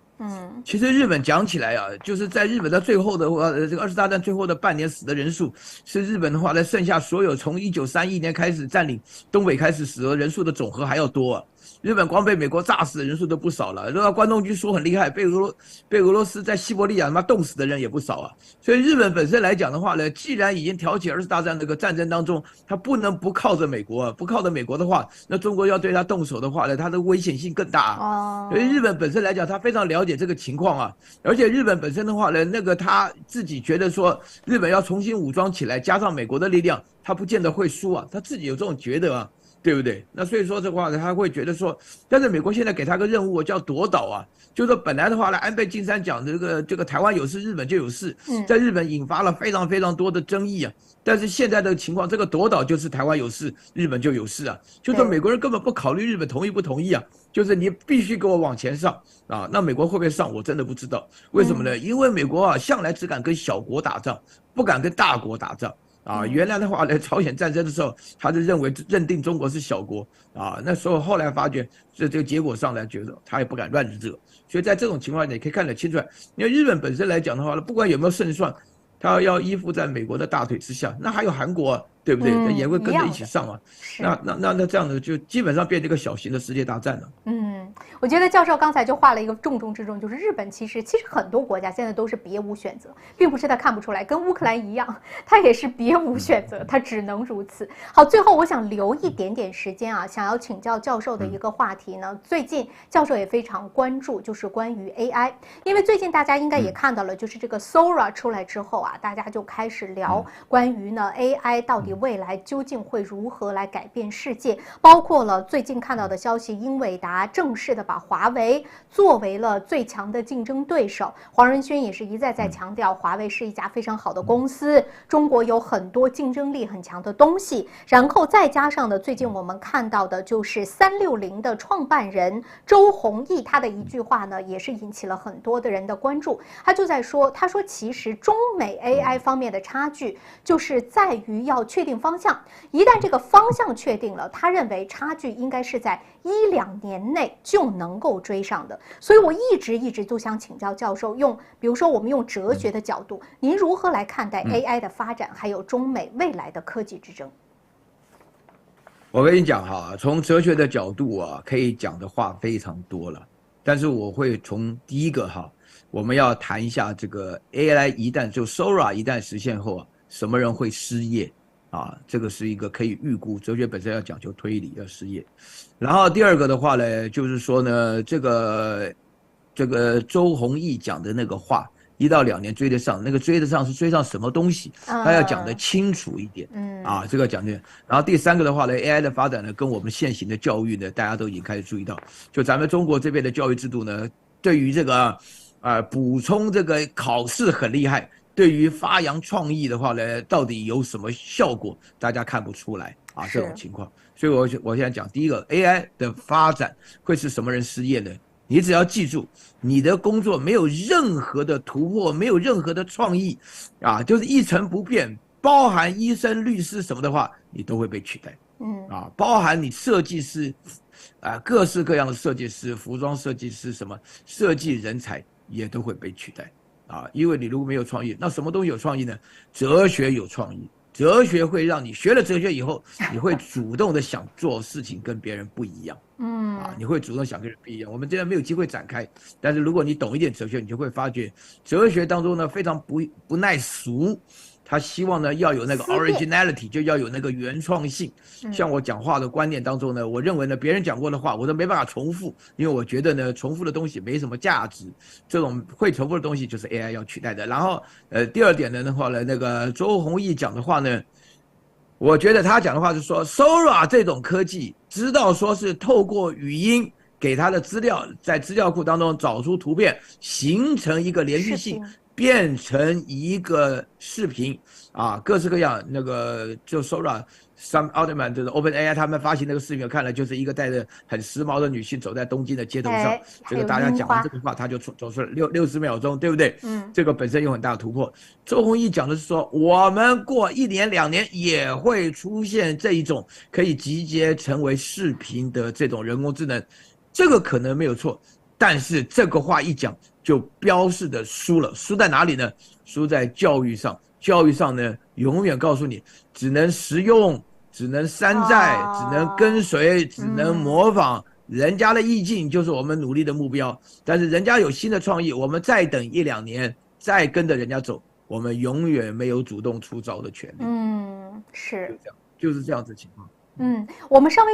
S2: 其实日本讲起来啊，就是在日本的最后的这个二次大战最后的半年死的人数，是日本的话呢剩下所有从1931年开始占领东北开始死的人数的总和还要多啊。日本光被美国炸死的人数都不少了，关东军说很厉害，被俄罗斯在西伯利亚他妈冻死的人也不少啊。所以日本本身来讲的话呢，既然已经挑起二次大战这个战争当中，他不能不靠着美国，不靠着美国的话，那中国要对他动手的话呢，他的危险性更大啊。所以日本本身来讲，他非常了解这个情况啊，而且日本本身的话呢，那个他自己觉得说，日本要重新武装起来，加上美国的力量，他不见得会输啊，他自己有这种觉得啊。对不对？那所以说这话呢，他会觉得说，但是美国现在给他个任务叫夺岛啊，就是说本来的话呢，安倍晋三讲这个台湾有事，日本就有事，在日本引发了非常非常多的争议啊。但是现在的情况，这个夺岛就是台湾有事，日本就有事啊，就是美国人根本不考虑日本同意不同意啊，就是你必须给我往前上啊。那美国会不会上，我真的不知道，为什么呢？因为美国啊，向来只敢跟小国打仗，不敢跟大国打仗。原来的话呢，朝鲜战争的时候，他就认定中国是小国啊。那时候后来发觉，这个结果上来觉得他也不敢乱惹，所以在这种情况下，你可以看得清楚来。因为日本本身来讲的话呢，不管有没有胜算，他要依附在美国的大腿之下，那还有韩国啊，对不对？也会跟着一起上啊。那这样子就基本上变成一个小型的世界大战了。
S1: 我觉得教授刚才就画了一个重中之重，就是日本其实很多国家现在都是别无选择，并不是他看不出来，跟乌克兰一样，他也是别无选择，他只能如此。好，最后我想留一点点时间啊，想要请教教授的一个话题呢，最近教授也非常关注，就是关于 AI， 因为最近大家应该也看到了，就是这个 Sora 出来之后啊，大家就开始聊关于呢 AI 到底未来究竟会如何来改变世界，包括了最近看到的消息，英伟达正式的把华为作为了最强的竞争对手。黄仁勋也是一再强调，华为是一家非常好的公司，中国有很多竞争力很强的东西。然后再加上呢，最近我们看到的就是360的创办人周鸿祎，他的一句话呢，也是引起了很多的人的关注。他就在说，他说其实中美 AI 方面的差距就是在于要确定方向，一旦这个方向确定了，他认为差距应该是在1-2年内就能够追上的。所以我一直就想请教教授，比如说我们用哲学的角度，您如何来看待 AI 的发展，还有中美未来的科技之争？
S2: 我跟你讲哈，从哲学的角度啊，可以讲的话非常多了，但是我会从第一个哈，我们要谈一下这个 AI 一旦就 Sora 一旦实现后啊，什么人会失业啊？这个是一个可以预估，哲学本身要讲究推理，要失业。然后第二个的话呢，就是说呢，这个周鸿祎讲的那个话，1到2年追得上，那个追得上是追上什么东西，他要讲得清楚一点。这个讲的。然后第三个的话呢 ，AI 的发展呢，跟我们现行的教育呢，大家都已经开始注意到，就咱们中国这边的教育制度呢，对于这个补充这个考试很厉害，对于发扬创意的话呢，到底有什么效果，大家看不出来啊，这种情况。所以我现在讲第一个 AI 的发展会是什么人失业呢？你只要记住，你的工作没有任何的突破，没有任何的创意啊，就是一成不变，包含医生、律师什么的话，你都会被取代。包含你设计师各式各样的设计师、服装设计师什么设计人才也都会被取代因为你如果没有创意，那什么东西有创意呢？哲学有创意。哲学会让你学了哲学以后，你会主动的想做事情跟别人不一样。你会主动想跟人不一样。我们现在没有机会展开，但是如果你懂一点哲学，你就会发觉哲学当中呢非常不耐俗，他希望呢要有那个 originality， 就要有那个原创性。像我讲话的观念当中呢，我认为呢别人讲过的话我都没办法重复，因为我觉得呢重复的东西没什么价值，这种会重复的东西就是 AI 要取代的。然后第二点呢的话呢，那个周鸿祎讲的话呢，我觉得他讲的话是说 Sora 这种科技知道说是透过语音给他的资料，在资料库当中找出图片，形成一个连续性，变成一个视频啊，各式各样那个就 Sora、Sam Altman 就是 OpenAI 他们发行那个视频，我看了就是一个带着很时髦的女性走在东京的街头上，这个大家讲完这个话，他就走出来60秒钟，对不对？这个本身有很大的突破。周鸿祎讲的是说，我们过1年2年也会出现这一种可以集结成为视频的这种人工智能，这个可能没有错，但是这个话一讲，就标示的输了，输在哪里呢？输在教育上。教育上呢，永远告诉你，只能实用，只能山寨，只能跟随，只能模仿，人家的意境就是我们努力的目标。但是人家有新的创意，我们再等1、2年，再跟着人家走，我们永远没有主动出招的权利。
S1: 是，
S2: 就是这样子的情况。
S1: 我们稍微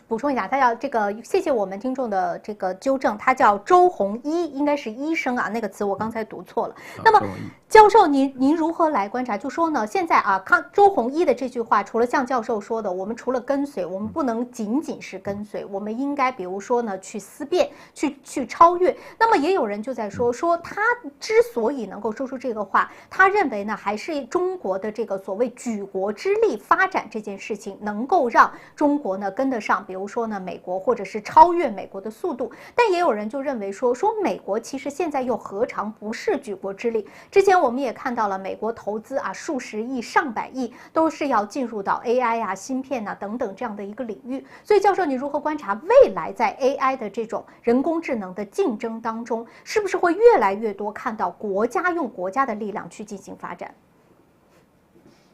S1: 补充一下，他叫这个，谢谢我们听众的这个纠正，他叫周鸿祎，应该是医生啊，那个词我刚才读错了。那么教授您如何来观察？就说呢，现在啊，看周鸿祎的这句话，除了像教授说的，我们除了跟随，我们不能仅仅是跟随，我们应该比如说呢，去思辨，去超越。那么也有人就在说他之所以能够说出这个话，他认为呢，还是中国的这个所谓举国之力发展这件事情能够让中国呢跟得上，比如说呢美国，或者是超越美国的速度。但也有人就认为说美国其实现在又何尝不是举国之力？之前我们也看到了美国投资啊数十亿、上百亿，都是要进入到 AI 啊、芯片啊等等这样的一个领域。所以教授，你如何观察未来在 AI 的这种人工智能的竞争当中，是不是会越来越多看到国家用国家的力量去进行发展？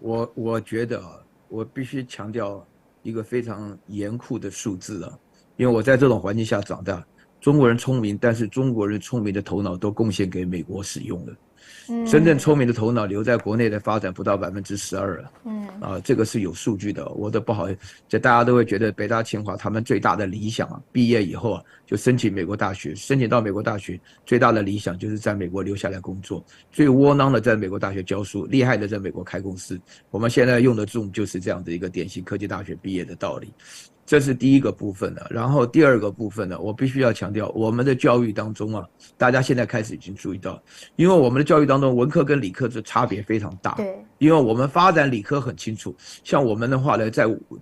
S2: 我觉得我必须强调一个非常严酷的数字啊，因为我在这种环境下长大，中国人聪明，但是中国人聪明的头脑都贡献给美国使用了。真正聪明的头脑留在国内的发展不到12%了。这个是有数据的。我都不好，就大家都会觉得北大清华他们最大的理想啊，毕业以后啊就申请美国大学，申请到美国大学最大的理想就是在美国留下来工作，最窝囊的在美国大学教书，厉害的在美国开公司。我们现在用的 Zoom 就是这样的一个典型科技大学毕业的道理。这是第一个部分的。然后第二个部分呢，我必须要强调，我们的教育当中啊，大家现在开始已经注意到，因为我们的教育当中文科跟理科的差别非常大。
S1: 对，
S2: 因为我们发展理科很清楚，像我们的话呢，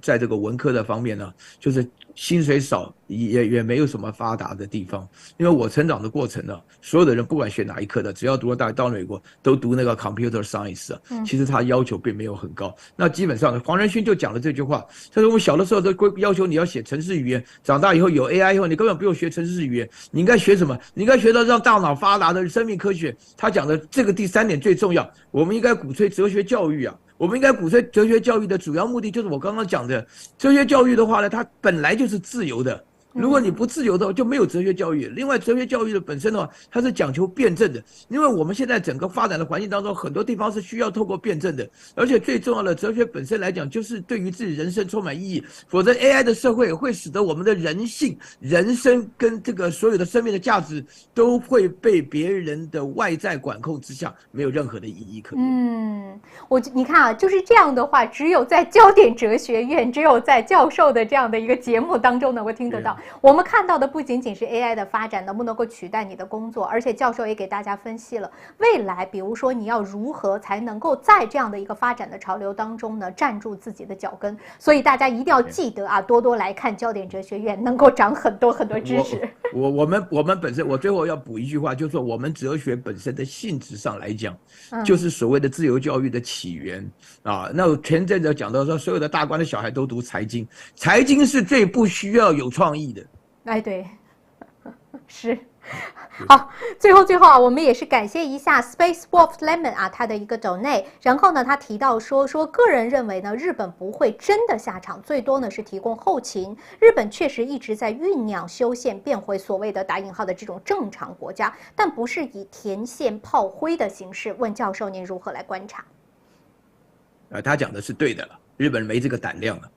S2: 在这个文科的方面呢，就是薪水少，也没有什么发达的地方。因为我成长的过程呢，所有的人不管学哪一科的，只要读了大学到美国都读那个 computer science 啊，其实他要求并没有很高。那基本上黄仁勋就讲了这句话，他说我们小的时候都要求你要写程式语言，长大以后有 AI 以后，你根本不用学程式语言，你应该学什么？你应该学到让大脑发达的生命科学。他讲的这个第3点最重要，我们应该鼓吹哲学教育啊。我们应该鼓吹哲学教育的主要目的就是我刚刚讲的，哲学教育的话呢，它本来就是自由的。如果你不自由的话，就没有哲学教育。另外，哲学教育的本身的话，它是讲求辩证的，因为我们现在整个发展的环境当中，很多地方是需要透过辩证的。而且最重要的，哲学本身来讲，就是对于自己人生充满意义。否则 ，AI 的社会会使得我们的人性、人生跟这个所有的生命的价值都会被别人的外在管控之下，没有任何的意义可言。
S1: 你看啊，就是这样的话，只有在焦点哲学院，只有在教授的这样的一个节目当中能够听得到。我们看到的不仅仅是 AI 的发展能不能够取代你的工作，而且教授也给大家分析了未来，比如说你要如何才能够在这样的一个发展的潮流当中呢，站住自己的脚跟。所以大家一定要记得啊，多多来看焦点哲学院，能够长很多很多知识。
S2: 我们本身，我最后要补一句话，就是说我们哲学本身的性质上来讲，就是所谓的自由教育的起源啊。那前阵子讲到说，所有的大官的小孩都读财经，财经是最不需要有创意的。
S1: 哎，对，是。好，最后啊，我们也是感谢一下 Space Wolf Lemon 啊，他的一个 donate。然后呢，他提到说个人认为呢，日本不会真的下场，最多呢是提供后勤。日本确实一直在酝酿修宪，变回所谓的打引号的这种正常国家，但不是以填线炮灰的形式。问教授您如何来观察？
S2: 他讲的是对的了，日本人没这个胆量了。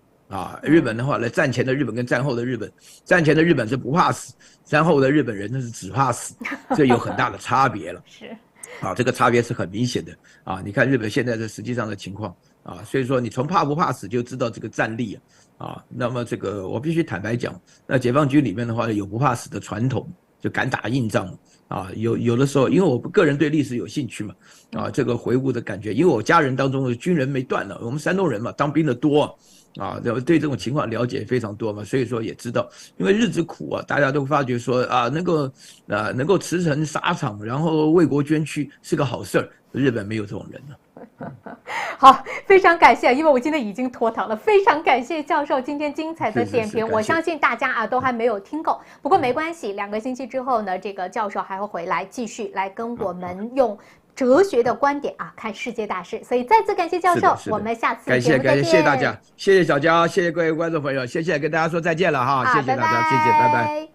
S2: 日本的话呢，战前的日本跟战后的日本，战前的日本是不怕死，战后的日本人那是只怕死，这有很大的差别了。
S1: 是，
S2: 这个差别是很明显的你看日本现在的实际上的情况所以说你从怕不怕死就知道这个战力那么这个我必须坦白讲，那解放军里面的话有不怕死的传统，就敢打硬仗啊，有的时候，因为我个人对历史有兴趣嘛，啊，这个回顾的感觉，因为我家人当中的军人没断了，我们山东人嘛，当兵的多啊，对这种情况了解非常多嘛，所以说也知道，因为日子苦啊，大家都发觉说啊，能够驰骋沙场，然后为国捐躯是个好事儿，日本没有这种人呢。
S1: 好，非常感谢，因为我今天已经脱堂了，非常感谢教授今天精彩的点评，我相信大家啊都还没有听够，不过没关系，2个星期之后呢，这个教授还会回来继续来跟我们用哲学的观点啊看世界大事，所以再次感谢教授，我们下次节目再见。
S2: 谢谢大家，谢谢小娇，谢谢各位观众朋友，谢谢跟大家说再见了哈，谢谢大家，谢谢，拜拜。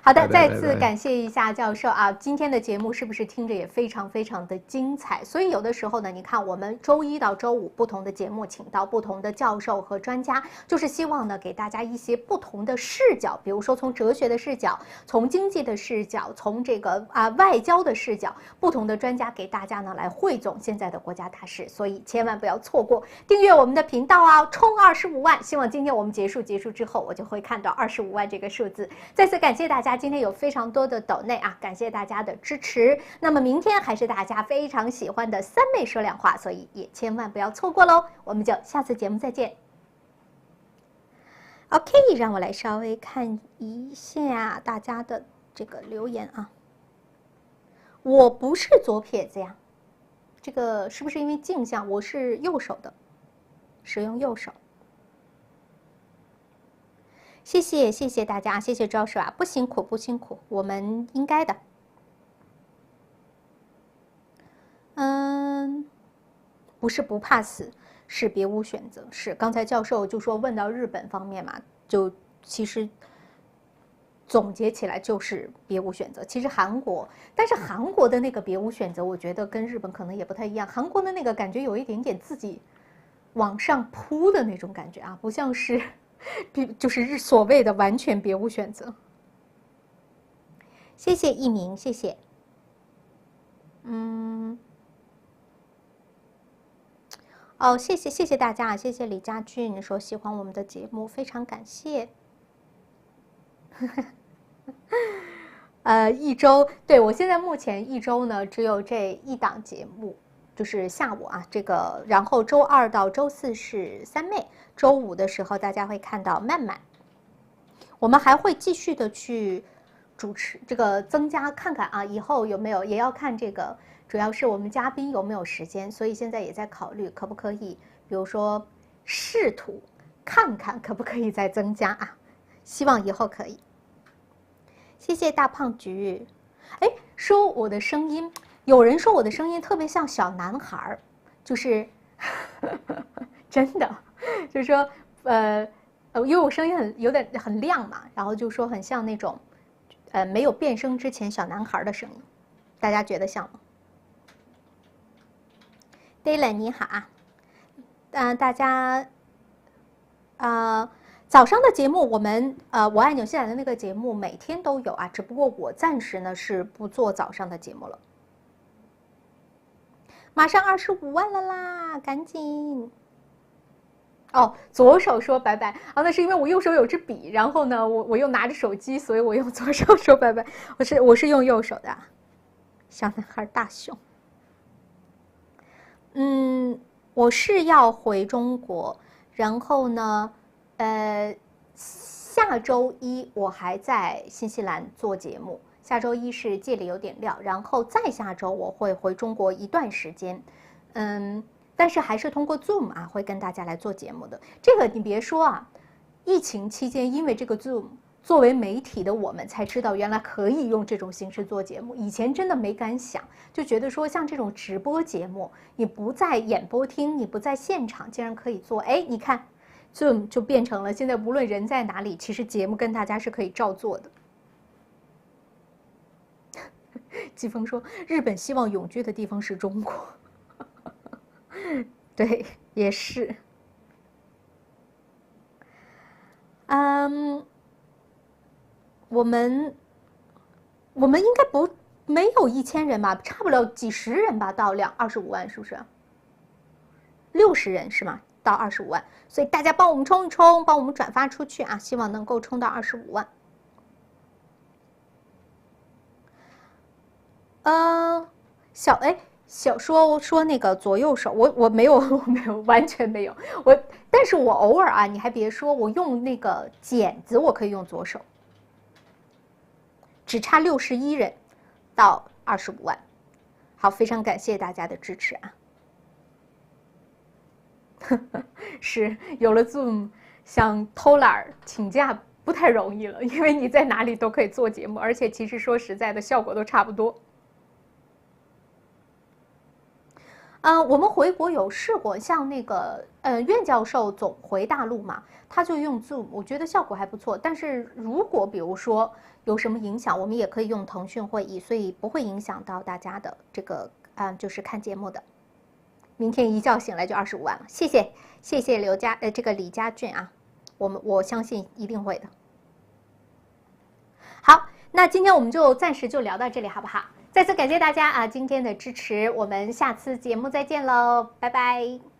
S1: 好的，再次感谢一下教授啊！今天的节目是不是听着也非常非常的精彩？所以有的时候呢，你看我们周一到周五不同的节目，请到不同的教授和专家，就是希望呢给大家一些不同的视角，比如说从哲学的视角，从经济的视角，从这个外交的视角，不同的专家给大家呢来汇总现在的国家大事，所以千万不要错过订阅我们的频道啊！冲25万！希望今天我们结束之后，我就会看到25万这个数字。再次感谢大家。今天有非常多的抖内啊，感谢大家的支持。那么明天还是大家非常喜欢的3枚说亮话，所以也千万不要错过喽。我们就下次节目再见。OK， 让我来稍微看一下大家的这个留言啊。我不是左撇子呀，这个是不是因为镜像？我是右手的，使用右手。谢谢大家，谢谢招手啊，不辛苦，我们应该的。不是不怕死，是别无选择。是刚才教授就说问到日本方面嘛，就其实总结起来就是别无选择。其实韩国，但是韩国的那个别无选择，我觉得跟日本可能也不太一样。韩国的那个感觉有一点点自己往上扑的那种感觉啊，不像是。就是所谓的完全别无选择。谢谢一鸣，谢谢。谢谢大家，谢谢李家俊说喜欢我们的节目，非常感谢。一周，对，我现在目前一周呢只有这1档节目。就是下午啊，这个，然后周2到周4是3妹，周5的时候大家会看到曼曼。我们还会继续的去主持这个增加，看看啊，以后有没有也要看这个，主要是我们嘉宾有没有时间，所以现在也在考虑可不可以，比如说试图看看可不可以再增加啊，希望以后可以。谢谢大胖菊，哎，说我的声音。有人说我的声音特别像小男孩，就是真的，就是说因为我声音有点很亮嘛，然后就说很像那种没有变声之前小男孩的声音，大家觉得像吗 ？Dylan 你好啊，大家早上的节目我们我爱纽西兰的那个节目每天都有啊，只不过我暂时呢是不做早上的节目了。马上25万了啦，赶紧！哦，左手说拜拜啊，那是因为我右手有支笔，然后呢，我又拿着手机，所以我用左手说拜拜。我是用右手的，小男孩大熊。我是要回中国，然后呢，下周1我还在新西兰做节目。下周1是借里有点料，然后再下周我会回中国一段时间，但是还是通过 Zoom 啊，会跟大家来做节目的。这个你别说啊，疫情期间因为这个 Zoom， 作为媒体的我们才知道原来可以用这种形式做节目，以前真的没敢想，就觉得说像这种直播节目，你不在演播厅，你不在现场，竟然可以做。哎，你看 Zoom 就变成了现在无论人在哪里，其实节目跟大家是可以照做的。季风说：“日本希望永居的地方是中国。”对，也是。我们应该没有1000人吧，差不了几十人吧，到25万是不是？60人是吗？到25万，所以大家帮我们冲一冲，帮我们转发出去啊！希望能够冲到25万。小说那个左右手，我没有完全没有但是我偶尔啊，你还别说，我用那个剪子，我可以用左手，只差61人到25万。好，非常感谢大家的支持啊！是有了 Zoom， 想偷懒请假不太容易了，因为你在哪里都可以做节目，而且其实说实在的，效果都差不多。我们回国有试过，像那个苑教授总回大陆嘛，他就用 Zoom， 我觉得效果还不错。但是如果比如说有什么影响，我们也可以用腾讯会议，所以不会影响到大家的这个就是看节目的。明天一觉醒来就25万了，谢谢这个李家俊啊，我相信一定会的。好，那今天我们就暂时就聊到这里，好不好？再次感谢大家啊今天的支持，我们下次节目再见喽，拜拜。